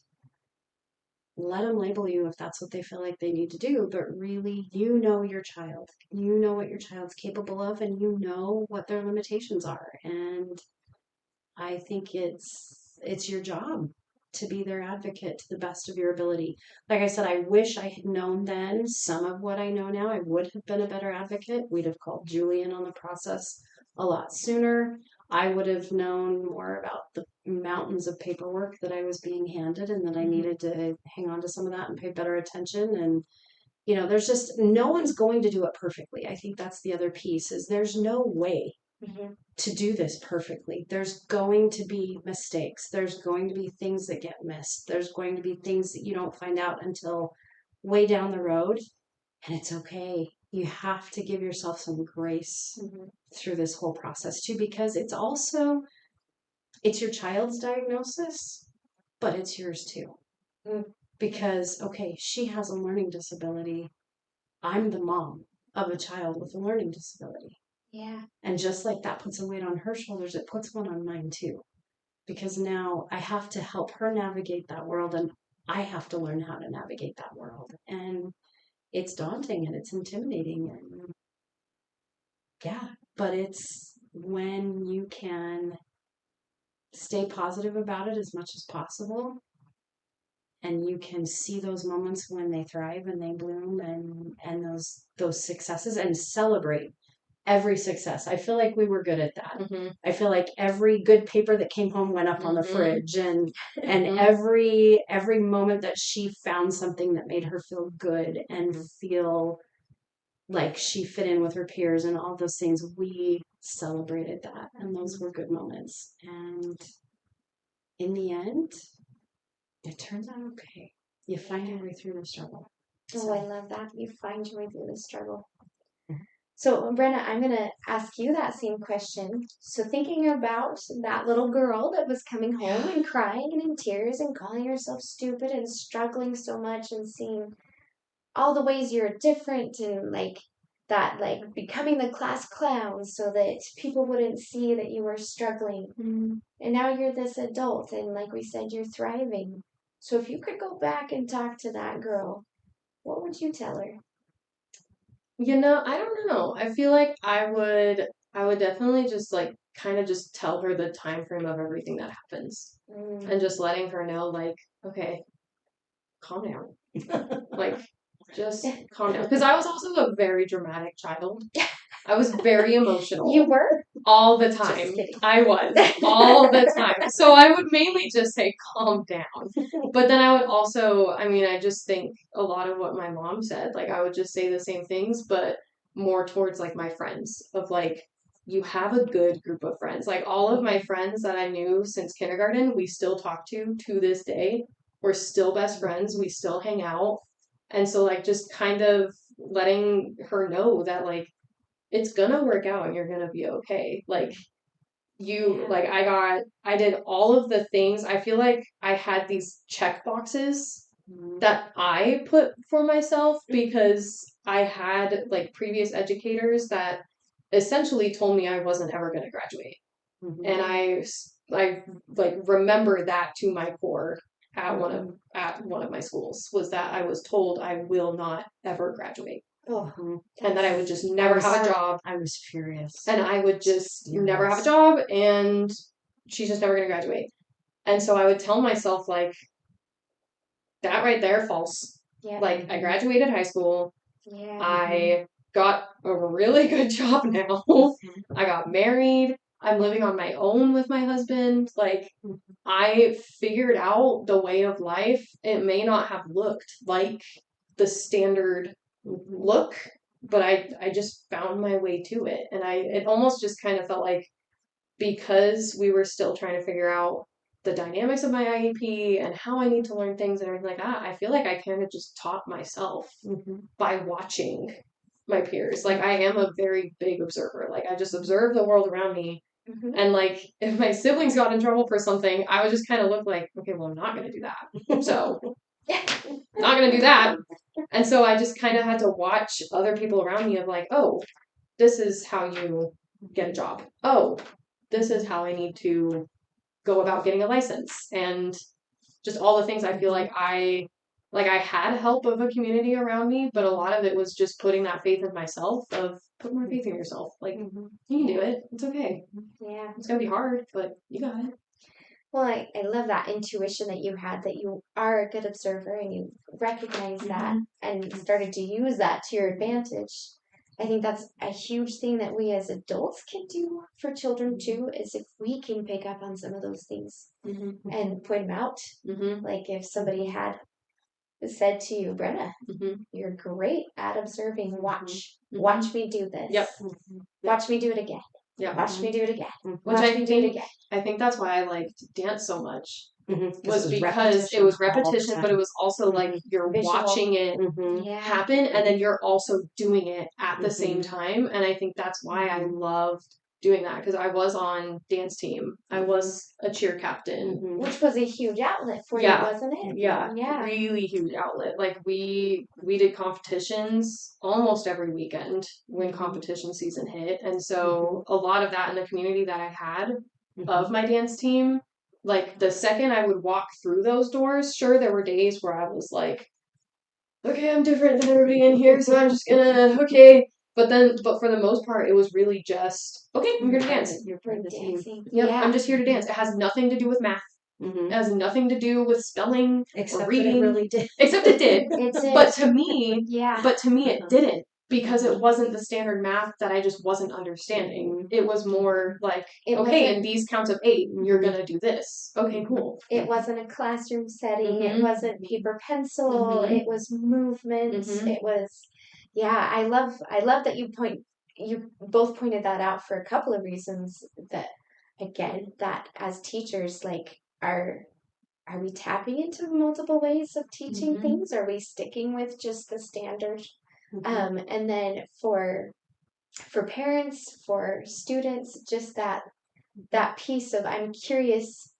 let them label you if that's what they feel like they need to do. But really, you know your child. You know what your child's capable of, and you know what their limitations are. And I think it's your job to be their advocate to the best of your ability. Like I said, I wish I had known then some of what I know now. I would have been a better advocate. We'd have called Julian on the process a lot sooner. I would have known more about the mountains of paperwork that I was being handed, and that I needed to hang on to some of that and pay better attention. And, there's just no one's going to do it perfectly. I think that's the other piece, is there's no way to do this perfectly. There's going to be mistakes. There's going to be things that get missed. There's going to be things that you don't find out until way down the road. And it's okay. You have to give yourself some grace through this whole process too, because it's your child's diagnosis, but it's yours too. Because, okay, she has a learning disability. I'm the mom of a child with a learning disability.
Yeah.
And just like that puts a weight on her shoulders, it puts one on mine too. Because now I have to help her navigate that world, and I have to learn how to navigate that world. And it's daunting and it's intimidating. And but it's when you can stay positive about it as much as possible. And you can see those moments when they thrive and they bloom, and those successes, and celebrate every success. I feel like we were good at that.
Mm-hmm.
I feel like every good paper that came home went up on the
Mhm.
fridge, and
Mhm.
every moment that she found something that made her feel good and feel like she fit in with her peers and all those things, we celebrated that, and those were good moments. And in the end, it turns out okay. You find your way through the struggle.
Oh, I love that. You find your way through the struggle.
Mhm.
So, Brenna, I'm going to ask you that same question. So, thinking about that little girl that was coming home and crying and in tears and calling herself stupid and struggling so much, and seeing all the ways you're different, and like that, like becoming the class clown so that people wouldn't see that you were struggling. And now you're this adult, and like we said, you're thriving. So, if you could go back and talk to that girl, what would you tell her?
I don't know. I feel like I would definitely just like kind of just tell her the time frame of everything that happens, and just letting her know, like, okay, calm down. Like, just calm down. Because I was also a very dramatic child. I was very emotional.
You were?
All the
Just
time.
kidding.
I was. All the time. So I would mainly just say, calm down. But then I would also, I just think a lot of what my mom said, like, I would just say the same things, but more towards, like, my friends, of, like, you have a good group of friends. Like, all of my friends that I knew since kindergarten, we still talk to this day. We're still best friends. We still hang out. And so, like, just kind of letting her know that, like, it's gonna work out and you're gonna be okay. Like, like, I did all of the things. I feel like I had these check boxes that I put for myself because I had, like, previous educators that essentially told me I wasn't ever going to graduate. And I like remember that to my core at one of my schools, was that I was told I will not ever graduate.
Oh,
And that I would just never have a job.
I was furious.
And I would just never have a job, and she's just never going to graduate. And so I would tell myself, like, that right there, false.
yeah.
Like, I graduated high school.
Yeah.
I got a really good job now. I got married. I'm living on my own with my husband. Like, I figured out the way of life. It may not have looked like the standard look, but I just found my way to it. And it almost just kind of felt like, because we were still trying to figure out the dynamics of my IEP and how I need to learn things and everything like that, I feel like I kind of just taught myself by watching my peers. Like, I am a very big observer. Like, I just observe the world around me. And, like, if my siblings got in trouble for something, I would just kind of look like, okay, well, I'm not going to do that. So, not going to do that. And so I just kind of had to watch other people around me of, like, oh, this is how you get a job. Oh, this is how I need to go about getting a license. And just all the things I feel like I had help of a community around me, but a lot of it was just putting that faith in myself, of put more faith in yourself. Like, you can do it. It's okay.
Yeah.
It's going to be hard, but you got it.
Well, I love that intuition that you had, that you are a good observer and you recognize that and started to use that to your advantage. I think that's a huge thing that we as adults can do for children too, is if we can pick up on some of those things and point them out. Like, if somebody had said to you, Brenna, you're great at observing. Watch me do this.
Yep.
Watch me do it again.
Yeah.
Watch me do it again.
Which
Watch me do it again.
I think that's why I liked dance so much. Was
it was
because it was
all the
repetition, but it was also like you're
Visual.
watching it
Yeah.
happen, and then you're also doing it at the same time. And I think that's why I loved doing that, because I was on dance team. I was a cheer captain.
Which was a huge outlet for you, wasn't it?
Yeah.
Yeah.
Really huge outlet. Like, we did competitions almost every weekend when competition season hit. And so a lot of that in the community that I had of my dance team, like, the second I would walk through those doors, sure, there were days where I was like, okay, I'm different than everybody in here, so I'm just gonna, okay, But for the most part, it was really just, okay, I'm here to dance.
You're part of the team.
Dancing.
Yep,
Yeah.
I'm just here to dance. It has nothing to do with math.
Mhm.
It has nothing to do with spelling or
Except that
reading.
it really did.
Except it did.
It did.
But to me,
Yeah.
it didn't, because it wasn't the standard math that I just wasn't understanding. It was more like,
It
okay,
wasn't-
in these counts of 8, you're gonna do this. Okay, cool.
It wasn't a classroom setting. It
Mhm.
wasn't paper pencil.
Mhm.
It was movement.
Mhm.
It was, yeah. I love that you both pointed that out for a couple of reasons. That again, that as teachers, like, are we tapping into multiple ways of teaching
Mhm.
things? Are we sticking with just the standard? And then for parents, for students, just that piece of, I'm curious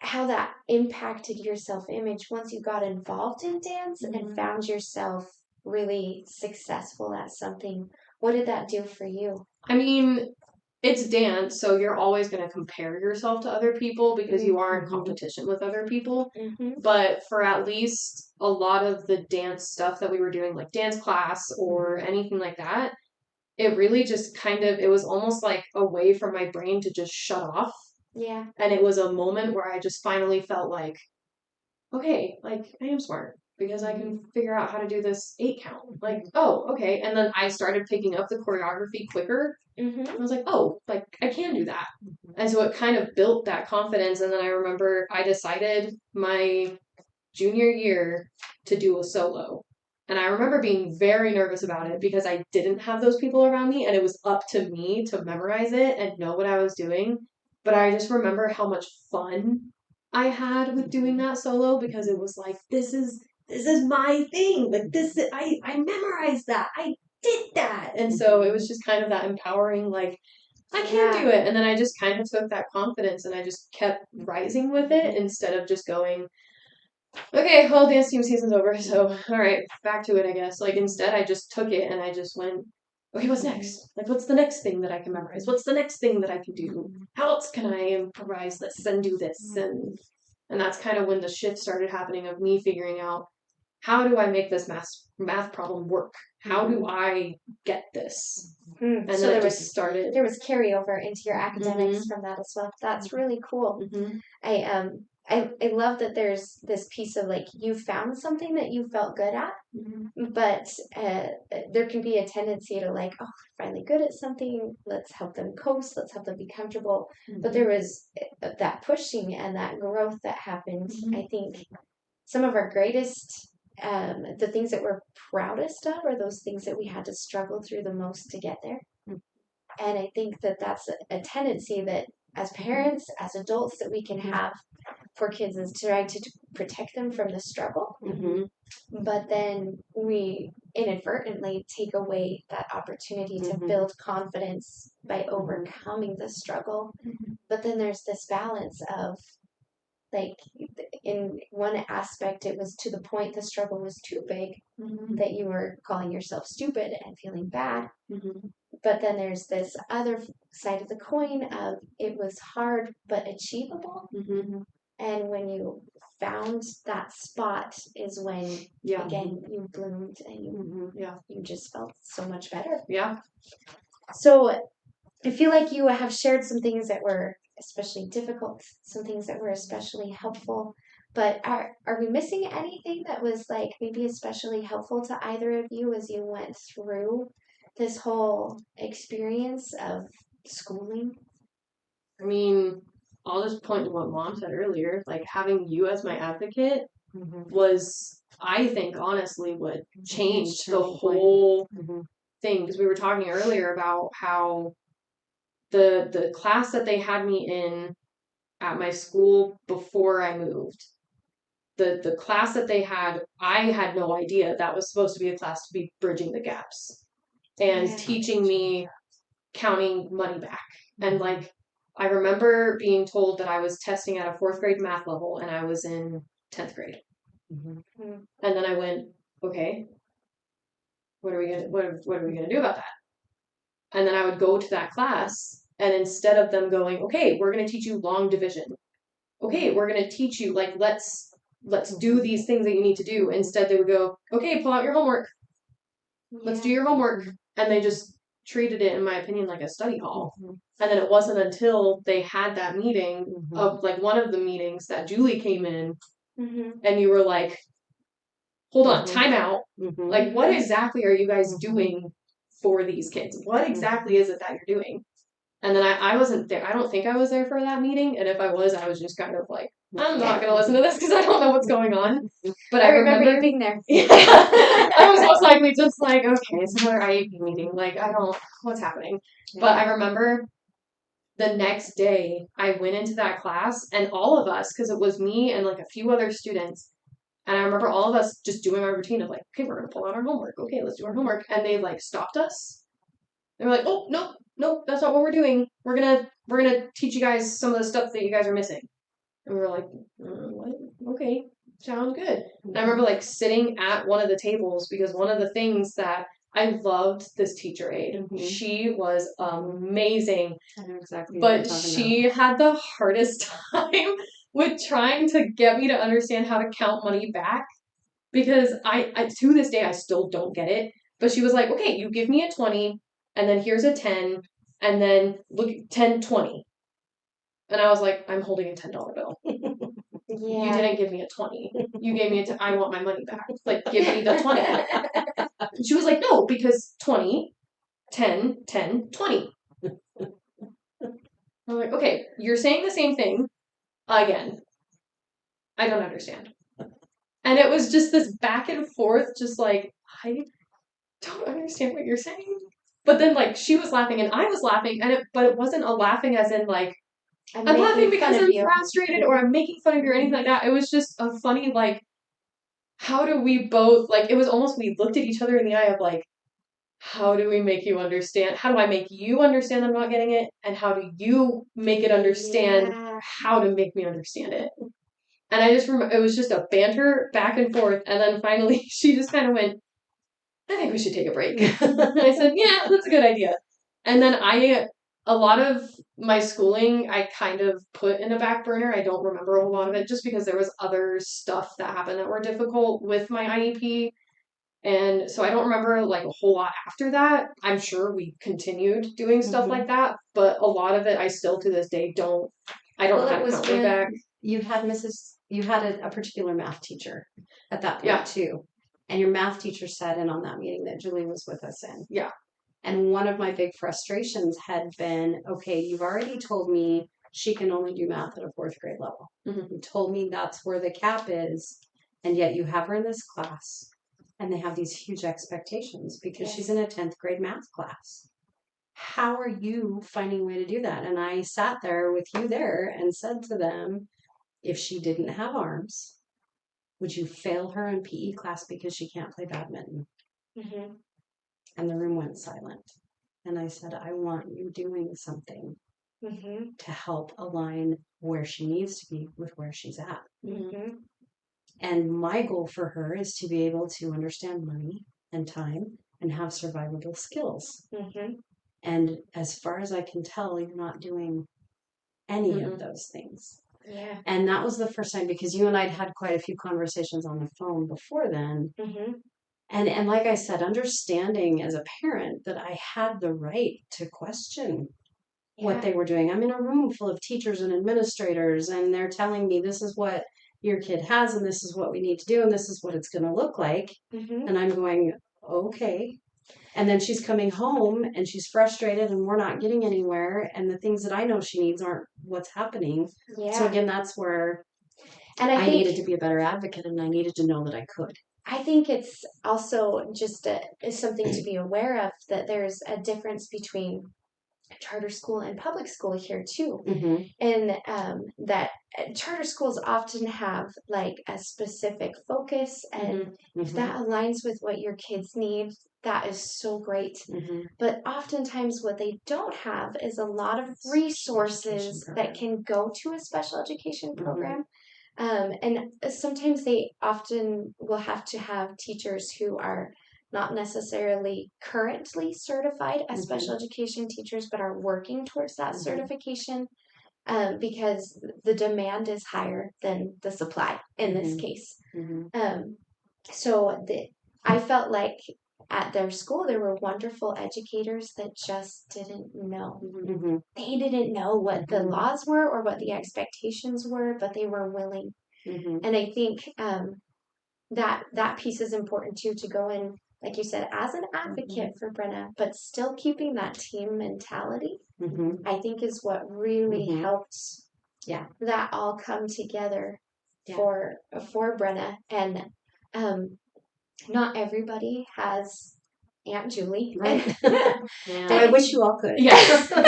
how that impacted your self-image once you got involved in dance and found yourself really successful at something. What did that do for you?
I mean, it's dance, so you're always going to compare yourself to other people because you are in competition with other people.
Mm-hmm.
But for at least a lot of the dance stuff that we were doing, like dance class or anything like that, it really just it was almost like a way for my brain to just shut off.
Yeah.
And it was a moment where I just finally felt like, okay, like I am smart because I can figure out how to do this 8 count. Like, oh, okay. And then I started picking up the choreography quicker.
Mm-hmm.
I was like, oh, like I can do that. And so it kind of built that confidence. And then I remember I decided my junior year to do a solo. And I remember being very nervous about it because I didn't have those people around me and it was up to me to memorize it and know what I was doing. But I just remember how much fun I had with doing that solo because it was like, this is my thing. Like I memorized that. I did that. And so it was just kind of that empowering, like, I can do it. And then I just kind of took that confidence and I just kept rising with it instead of just going, okay, well, dance team season's over, so all right, back to it, I guess. Like, instead, I just took it and I just went, okay, what's next? Like, what's the next thing that I can memorize? What's the next thing that I can do? How else can I improvise this and do this? And that's kind of when the shift started happening of me figuring out, how do I make this math problem work? How do I get this? And
So
then it just started.
There was carryover into your academics from that as well. That's really cool. I love that there's this piece of, like, you found something that you felt good at, but there can be a tendency to, like, oh, they're finally good at something, let's help them coast, let's help them be comfortable. But there was that pushing and that growth that happened. I think some of our greatest, the things that we're proudest of are those things that we had to struggle through the most to get there. And I think that that's a tendency that as parents, as adults, that we can have for kids, is to try to protect them from the struggle. But then we inadvertently take away that opportunity to build confidence by overcoming the struggle. But then there's this balance of, like, in one aspect, it was to the point the struggle was too big that you were calling yourself stupid and feeling bad. But then there's this other side of the coin of, it was hard but achievable. And when you found that spot is when, again, you bloomed and you just felt so much better. So I feel like you have shared some things that were especially difficult, some things that were especially helpful. But are we missing anything that was, like, maybe especially helpful to either of you as you went through this whole experience of schooling?
I mean, I'll just point to what Mom said earlier. Like, having you as my advocate was, I think, honestly, what changed the whole thing. Because we were talking earlier about how the class that they had me in at my school before I moved, the class that they had, I had no idea that was supposed to be a class to be bridging the gaps and teaching me counting money back. And, like, I remember being told that I was testing at a 4th grade math level and I was in 10th grade. And then I went, okay, what are we gonna do about that? And then I would go to that class, and instead of them going, okay, we're gonna teach you long division. Okay, we're gonna teach you, like, let's do these things that you need to do. Instead, they would go, okay, pull out your homework. let's do your homework. And they just treated it, in my opinion, like a study hall.
Mhm.
And then it wasn't until they had that meeting
Mhm.
of like one of the meetings that Julie came in
Mm-hmm.
and you were like, hold on,
Mhm.
time out.
Mhm.
Like, what exactly are you guys
Mhm.
doing for these kids? What exactly is it that you're doing? And then I wasn't there. I don't think I was there for that meeting. And if I was just kind of like, I'm not going to listen to this because I don't know what's going on. But
I remember you being there.
Yeah, I was most likely just like, okay, it's another IEP meeting. Like, I don't, what's happening? But I remember the next day I went into that class and all of us, because it was me and like a few other students, and I remember all of us just doing our routine of like, okay, we're gonna pull out our homework. Okay, let's do our homework. And they like stopped us. They were like, oh, nope, that's not what we're doing. We're gonna teach you guys some of the stuff that you guys are missing. And we were like, what? Okay, sounds good. And I remember like sitting at one of the tables because one of the things that I loved this teacher aide.
Mhm.
She was amazing.
I know exactly what you're
But
talking
she had the hardest time with trying to get me to understand how to count money back because I to this day I still don't get it. But she was like, okay, you give me a 20 and then here's a 10 and then look 10, 20. And I was like, I'm holding a $10 bill. You
Yeah.
didn't give me a 20. You gave me I want my money back. Like, give me the 20. And she was like, no, because 20, 10, 10, 20. I'm like, okay, you're saying the same thing again. I don't understand. And it was just this back and forth, just like, I don't understand what you're saying. But then, like, she was laughing and I was laughing, but it wasn't a laughing as in, like, I'm laughing because I'm frustrated or I'm making fun of you or anything like that. It was just a funny, like, how do we both, like, it was almost we looked at each other in the eye of, like, how do we make you understand? How do I make you understand I'm not getting it? And how do you make it understand how to make me understand it? And I just remember it was just a banter back and forth. And then finally she just kind of went, I think we should take a break. And I said, yeah, that's a good idea. And then a lot of my schooling, I kind of put in a back burner. I don't remember a lot of it just because there was other stuff that happened that were difficult with my IEP. And so I don't remember like a whole lot after that. I'm sure we continued doing stuff like that, but a lot of it I still to this day I don't know how to count way back.
You had a particular math teacher at that point too. And your math teacher sat in on that meeting that Julie was with us in.
Yeah.
And one of my big frustrations had been, okay, you've already told me she can only do math at a 4th grade level.
Mm-hmm.
You told me that's where the cap is, and yet you have her in this class, and they have these huge expectations because she's in a 10th grade math class. How are you finding a way to do that? And I sat there with you there and said to them, if she didn't have arms, would you fail her in PE class because she can't play badminton?
Mm-hmm.
And the room went silent. And I said, I want you doing something to help align where she needs to be with where she's at.
Mm-hmm.
And my goal for her is to be able to understand money and time and have survivable skills.
Mm-hmm.
And as far as I can tell, you're not doing any of those things.
Yeah.
And that was the first time because you and I had quite a few conversations on the phone before then.
Mm-hmm.
And like I said, understanding as a parent that I had the right to question what they were doing. I'm in a room full of teachers and administrators, and they're telling me this is what your kid has, and this is what we need to do, and this is what it's going to look like.
Mm-hmm.
And I'm going, okay. And then she's coming home and she's frustrated and we're not getting anywhere. And the things that I know she needs aren't what's happening.
Yeah.
So again, that's where I needed to be a better advocate and I needed to know that I could.
I think it's also just is something to be aware of that there's a difference between charter school and public school here too.
Mm-hmm.
And that charter schools often have like a specific focus, and if that aligns with what your kids need, that is so great. But oftentimes what they don't have is a lot of resources that can go to a special education program. And sometimes they often will have to have teachers who are not necessarily currently certified as special education teachers, but are working towards that certification, because the demand is higher than the supply in this case. So I felt like at their school, there were wonderful educators that just didn't know.
Mm-hmm.
They didn't know what the
Mhm.
laws were or what the expectations were, but they were willing.
Mm-hmm.
And I think that piece is important too, to go in, like you said, as an advocate for Brenna, but still keeping that team mentality.
Mm-hmm.
I think is what really
Mhm.
helped
Yeah.
that all come together
Yeah.
for Brenna. And not everybody has Aunt Julie.
Right.
Yeah.
I wish you all could.
Yes.
But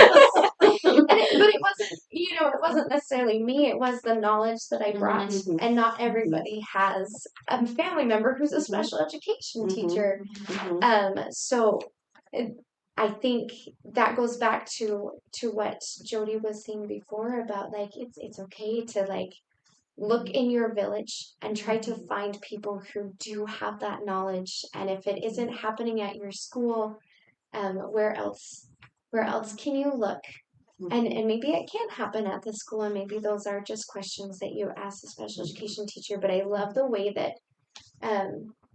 it wasn't, it wasn't necessarily me. It was the knowledge that I brought.
Mhm.
And not everybody has a family member who's a
Mhm.
special education
Mhm.
teacher.
Mhm.
So I think that goes back to what Jody was saying before about like it's okay to like look in your village and try to find people who do have that knowledge. And if it isn't happening at your school, where else can you look? And maybe it can happen at the school, and maybe those are just questions that you ask a special education teacher. But I love the way that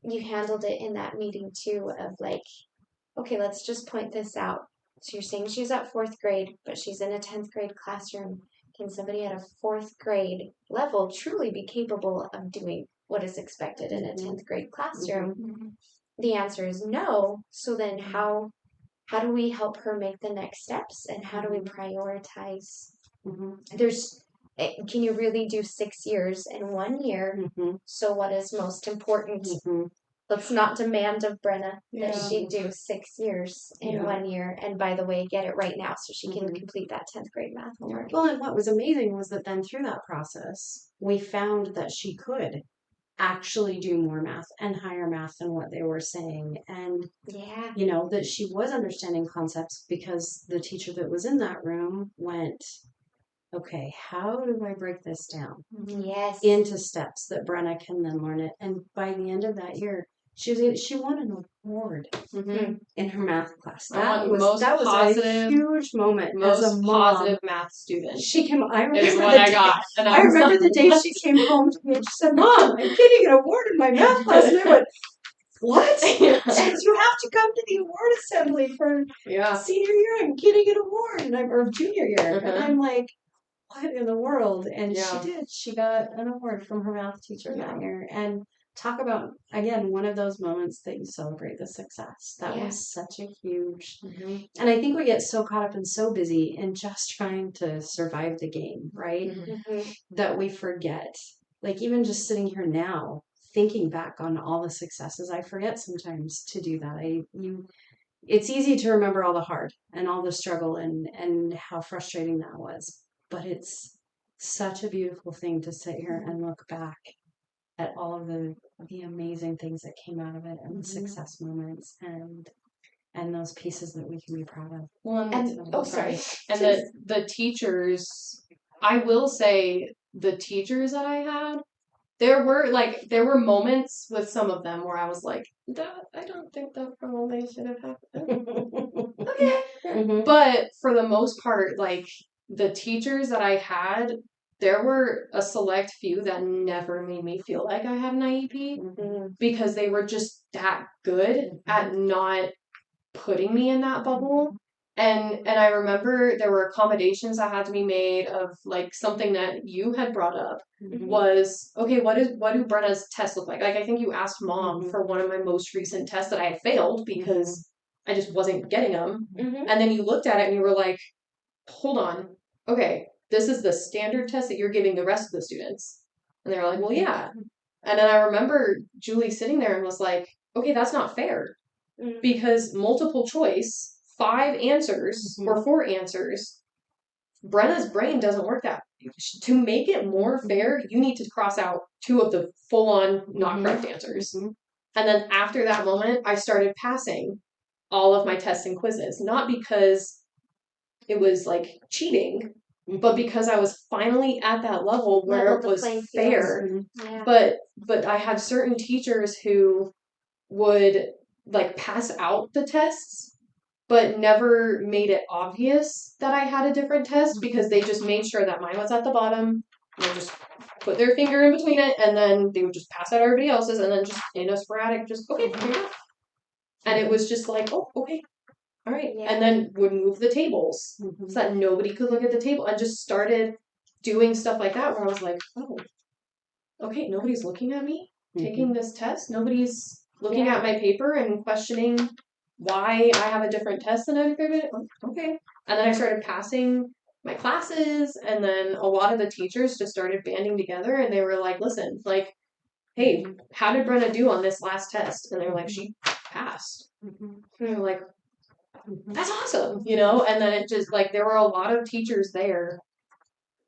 you handled it in that meeting too, of like, okay, let's just point this out. So you're saying she's at fourth grade, but she's in a 10th grade classroom. Can somebody at a fourth grade level truly be capable of doing what is expected in a 10th grade classroom? The answer is no. So then how do we help her make the next steps, and how do we prioritize? Can you really do 6 years in 1 year? So what is most important? Let's not demand of Brenna that she do 6 years in 1 year, and by the way, get it right now so she can complete that 10th grade math homework.
Well, and what was amazing was that then through that process, we found that she could actually do more math and higher math than what they were saying. And,
Yeah.
that she was understanding concepts because the teacher that was in that room went, okay, how do I break this down
Yes.
into steps that Brenna can then learn it? And by the end of that year, she won an award in her math class. That was a huge moment as a mom.
Positive math student.
She came. I
Is
remember
what
the
I
day.
got. And
I remember the day she came home to me and she said, "Mom, I'm getting an award in my math class." And I went, "What?" She goes, "You have to come to the award assembly for senior year. I'm getting an award, or junior year." And I'm like, "What in the world?" And she did. She got an award from her math teacher that year. And talk about, again, one of those moments that you celebrate the success. That was such a huge, and I think we get so caught up and so busy in just trying to survive the game, right? That we forget, like even just sitting here now, thinking back on all the successes, I forget sometimes to do that. It's easy to remember all the hard and all the struggle and how frustrating that was. But it's such a beautiful thing to sit here and look back at all of the amazing things that came out of it, and the success moments and those pieces that we can be proud of.
Well,
sorry.
And the teachers, I will say, the teachers that I had, there were moments with some of them where I was like, I don't think that probably should have happened. Okay. But for the most part, like the teachers that I had, there were a select few that never made me feel like I had an IEP because they were just that good at not putting me in that bubble. And I remember there were accommodations that had to be made of like something that you had brought up was, okay, what do Brenna's tests look like? Like I think you asked Mom for one of my most recent tests that I had failed because I just wasn't getting them. And then you looked at it and you were like, hold on, okay, this is the standard test that you're giving the rest of the students. And they were like, well, yeah. And then I remember Julie sitting there and was like, okay, that's not fair. Because multiple choice, 5 answers or 4 answers, Brenna's brain doesn't work that way. To make it more fair, you need to cross out 2 of the full-on not correct answers. And then after that moment, I started passing all of my tests and quizzes. Not because it was like cheating, but because I was finally at that level where it was fair. But I had certain teachers who would like pass out the tests, but never made it obvious that I had a different test because they just made sure that mine was at the bottom. They just put their finger in between it, and then they would just pass out everybody else's, and then just in a sporadic, just okay. And it was just like, oh, okay, all right.
Yeah.
And then would move the tables so that nobody could look at the table, and just started doing stuff like that where I was like, oh, okay, nobody's looking at me taking this test. Nobody's looking
Yeah.
at my paper and questioning why I have a different test than everybody. Okay. And then I started passing my classes, and then a lot of the teachers just started banding together, and they were like, listen, like, hey, how did Brenna do on this last test? And they were like, she passed. And they were like, that's awesome, you know? And then it just, like, there were a lot of teachers there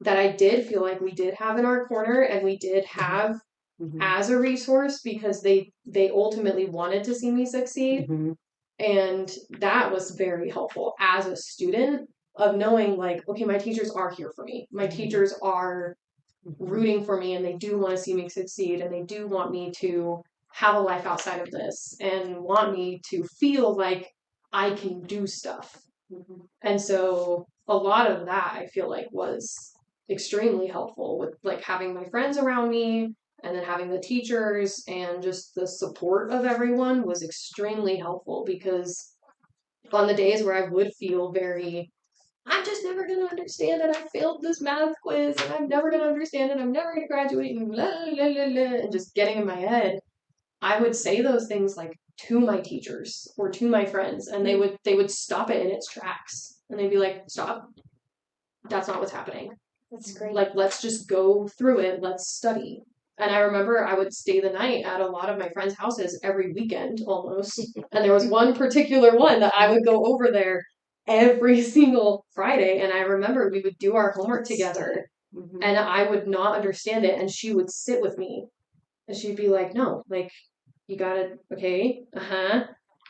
that I did feel like we did have in our corner, and we did have as a resource, because they ultimately wanted to see me succeed. And that was very helpful as a student, of knowing, like, okay, my teachers are here for me. My teachers are rooting for me, and they do want to see me succeed, and they do want me to have a life outside of this, and want me to feel like I can do stuff. And so a lot of that I feel like was extremely helpful, with like having my friends around me, and then having the teachers, and just the support of everyone was extremely helpful, because on the days where I would feel very, I'm just never going to understand it, I failed this math quiz and I'm never going to understand it, I'm never going to graduate, and blah, blah, blah, blah, and just getting in my head, I would say those things like to my teachers or to my friends, and they would stop it in its tracks, and they'd be like, stop, that's not what's happening.
That's great.
Like, let's just go through it, let's study. And I remember I would stay the night at a lot of my friends' houses every weekend almost. And there was one particular one that I would go over there every single Friday. And I remember we would do our homework together, and I would not understand it. And she would sit with me, and she'd be like, no, like, you gotta, okay,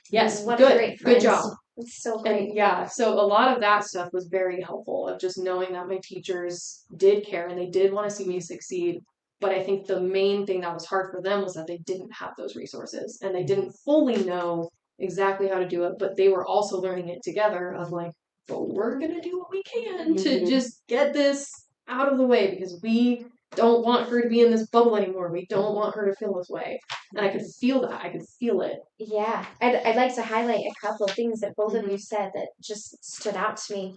yes,
What
good,
a great
good
friends.
job.
It's so great.
And yeah, so a lot of that stuff was very helpful, of just knowing that my teachers did care and they did want to see me succeed. But I think the main thing that was hard for them was that they didn't have those resources, and they didn't fully know exactly how to do it, but they were also learning it together, of like, but we're going to do what we can to just get this out of the way, because we don't want her to be in this bubble anymore. We don't want her to feel this way. And I could feel that. I could feel it.
Yeah, I'd like to highlight a couple of things that both of you said that just stood out to me.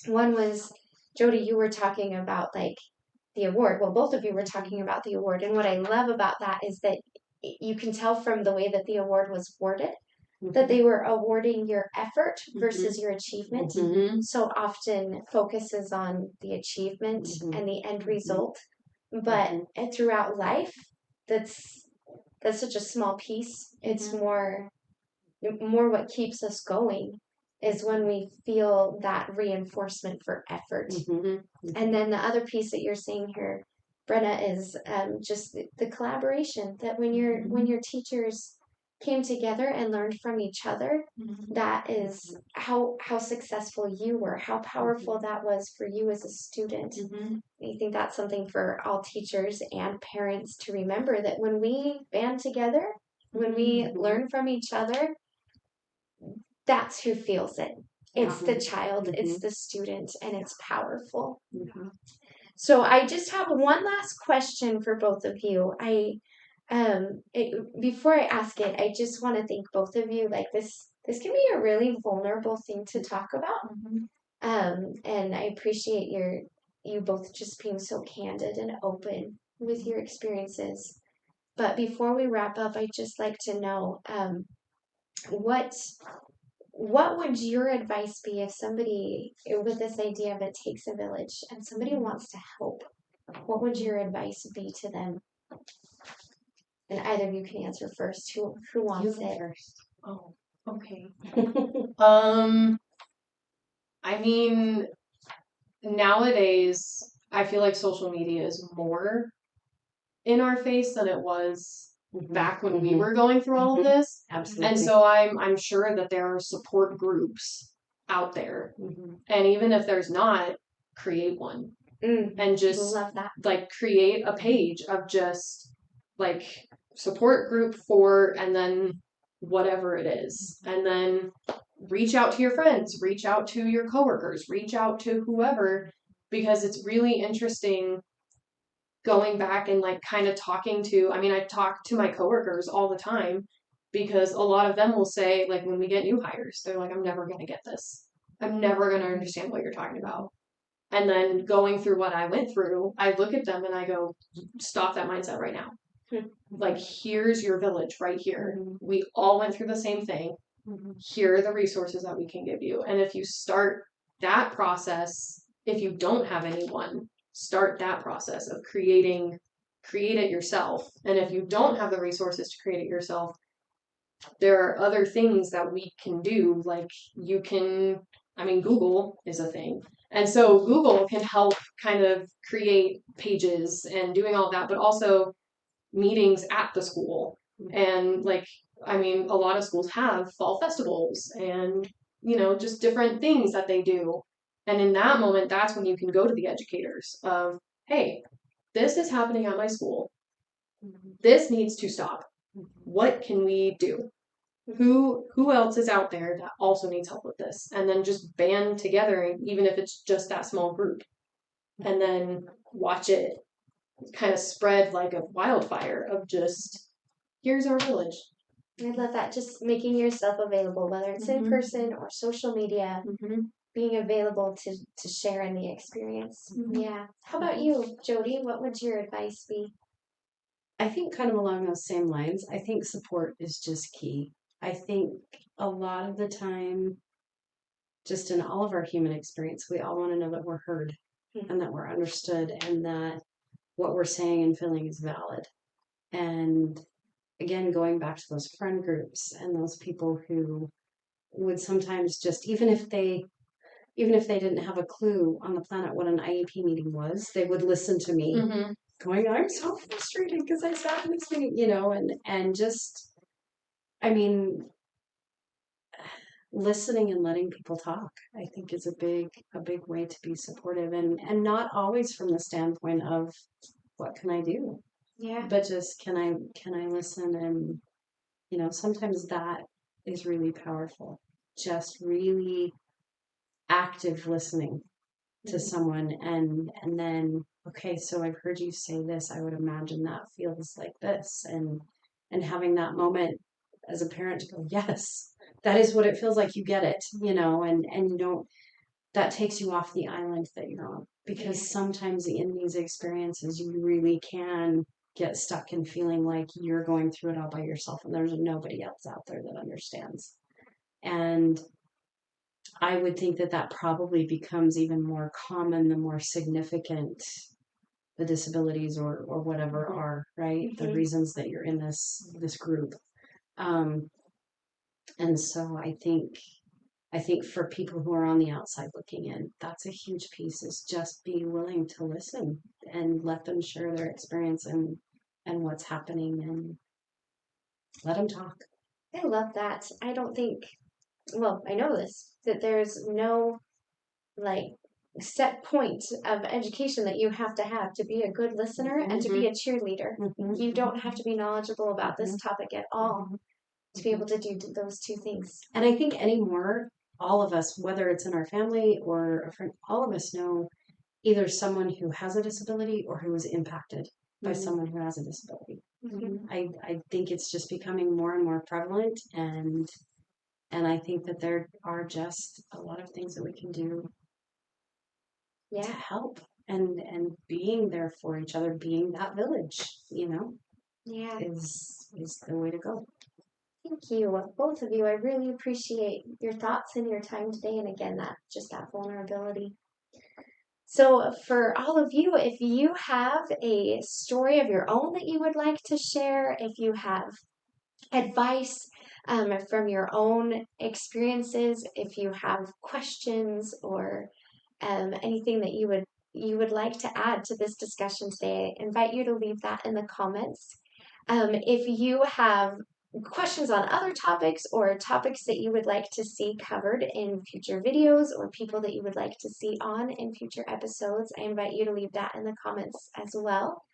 One was, Jody, you were talking about like the award. Well, both of you were talking about the award. And what I love about that is that you can tell from the way that the award was worded that they were awarding your effort versus your achievement. So often focuses on the achievement and the end result. But throughout life, that's such a small piece. It's more what keeps us going is when we feel that reinforcement for effort. And then the other piece that you're saying here, Brenna, is just the collaboration, that when your teachers came together and learned from each other, that is how successful you were, how powerful that was for you as a student. I think that's something for all teachers and parents to remember, that when we band together, when we learn from each other, that's who feels it. It's the child, it's the student, and it's powerful. So I just have one last question for both of you. Before I ask it, I just want to thank both of you. Like this can be a really vulnerable thing to talk about. And I appreciate you both just being so candid and open with your experiences. But before we wrap up, I'd just like to know, what would your advice be if somebody, with this idea of it takes a village, and somebody wants to help? What would your advice be to them? And either of you can answer first. Who wants it
first? Oh, okay. I mean, nowadays, I feel like social media is more in our face than it was back when we were going through all of this.
Absolutely.
And so I'm sure that there are support groups out there. And even if there's not, create one. And just
love that.
Like create a page of just like support group for, and then whatever it is. And then reach out to your friends, reach out to your coworkers, reach out to whoever, because it's really interesting going back and like kind of talking to, I mean, I talk to my coworkers all the time, because a lot of them will say, like, when we get new hires, they're like, I'm never going to get this. I'm never going to understand what you're talking about. And then going through what I went through, I look at them and I go, stop that mindset right now. Like, here's your village right here. We all went through the same thing. Here are the resources that we can give you. And if you start that process, if you don't have anyone, start that process of create it yourself. And if you don't have the resources to create it yourself, there are other things that we can do. Like, you can, I mean, Google is a thing. And so Google can help kind of create pages and doing all that, but also meetings at the school. And like, I mean, a lot of schools have fall festivals and, just different things that they do. And in that moment, that's when you can go to the educators of, hey, this is happening at my school. This needs to stop. What can we do? Who else is out there that also needs help with this? And then just band together, even if it's just that small group. And then watch it kind of spread like a wildfire of just, here's our village.
I love that. Just making yourself available, whether it's in person or social media, being available to share in the experience. Yeah. How about you, Jody? What would your advice be?
I think kind of along those same lines, I think support is just key. I think a lot of the time, just in all of our human experience, we all want to know that we're heard and that we're understood and that what we're saying and feeling is valid. And again, going back to those friend groups and those people who would sometimes just, even if they didn't have a clue on the planet what an IEP meeting was, they would listen to me going, I'm so frustrated because I sat in this meeting, and just, I mean, listening and letting people talk, I think is a big way to be supportive and not always from the standpoint of what can I do?
Yeah.
But just can I listen? And, sometimes that is really powerful. Just really active listening to someone and then, okay, so I've heard you say this, I would imagine that feels like this, and having that moment as a parent to go, yes, that is what it feels like, you get it, and you don't, that takes you off the island that you're on, because sometimes in these experiences you really can get stuck in feeling like you're going through it all by yourself and there's nobody else out there that understands. And I would think that probably becomes even more common the more significant the disabilities or whatever are, right? The reasons that you're in this group. And so I think for people who are on the outside looking in, that's a huge piece, is just be willing to listen and let them share their experience and what's happening, and let them talk.
I love that. I don't think, well, I know this, that there's no like set point of education that you have to be a good listener and to be a cheerleader. You don't have to be knowledgeable about this topic at all to be able to do those two things.
And I think anymore, all of us, whether it's in our family or a friend, all of us know either someone who has a disability or who is impacted by someone who has a disability. I think it's just becoming more and more prevalent, and I think that there are just a lot of things that we can do to help and being there for each other, being that village, is the way to go.
Thank you, both of you. I really appreciate your thoughts and your time today, and again, that vulnerability. So for all of you, if you have a story of your own that you would like to share, if you have advice from your own experiences, if you have questions or anything that you would like to add to this discussion today, I invite you to leave that in the comments. If you have questions on other topics or topics that you would like to see covered in future videos or people that you would like to see on in future episodes, I invite you to leave that in the comments as well.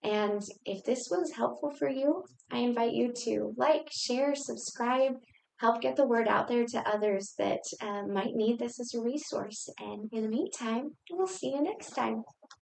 And if this was helpful for you, I invite you to like, share, subscribe, help get the word out there to others that might need this as a resource. And in the meantime, we'll see you next time.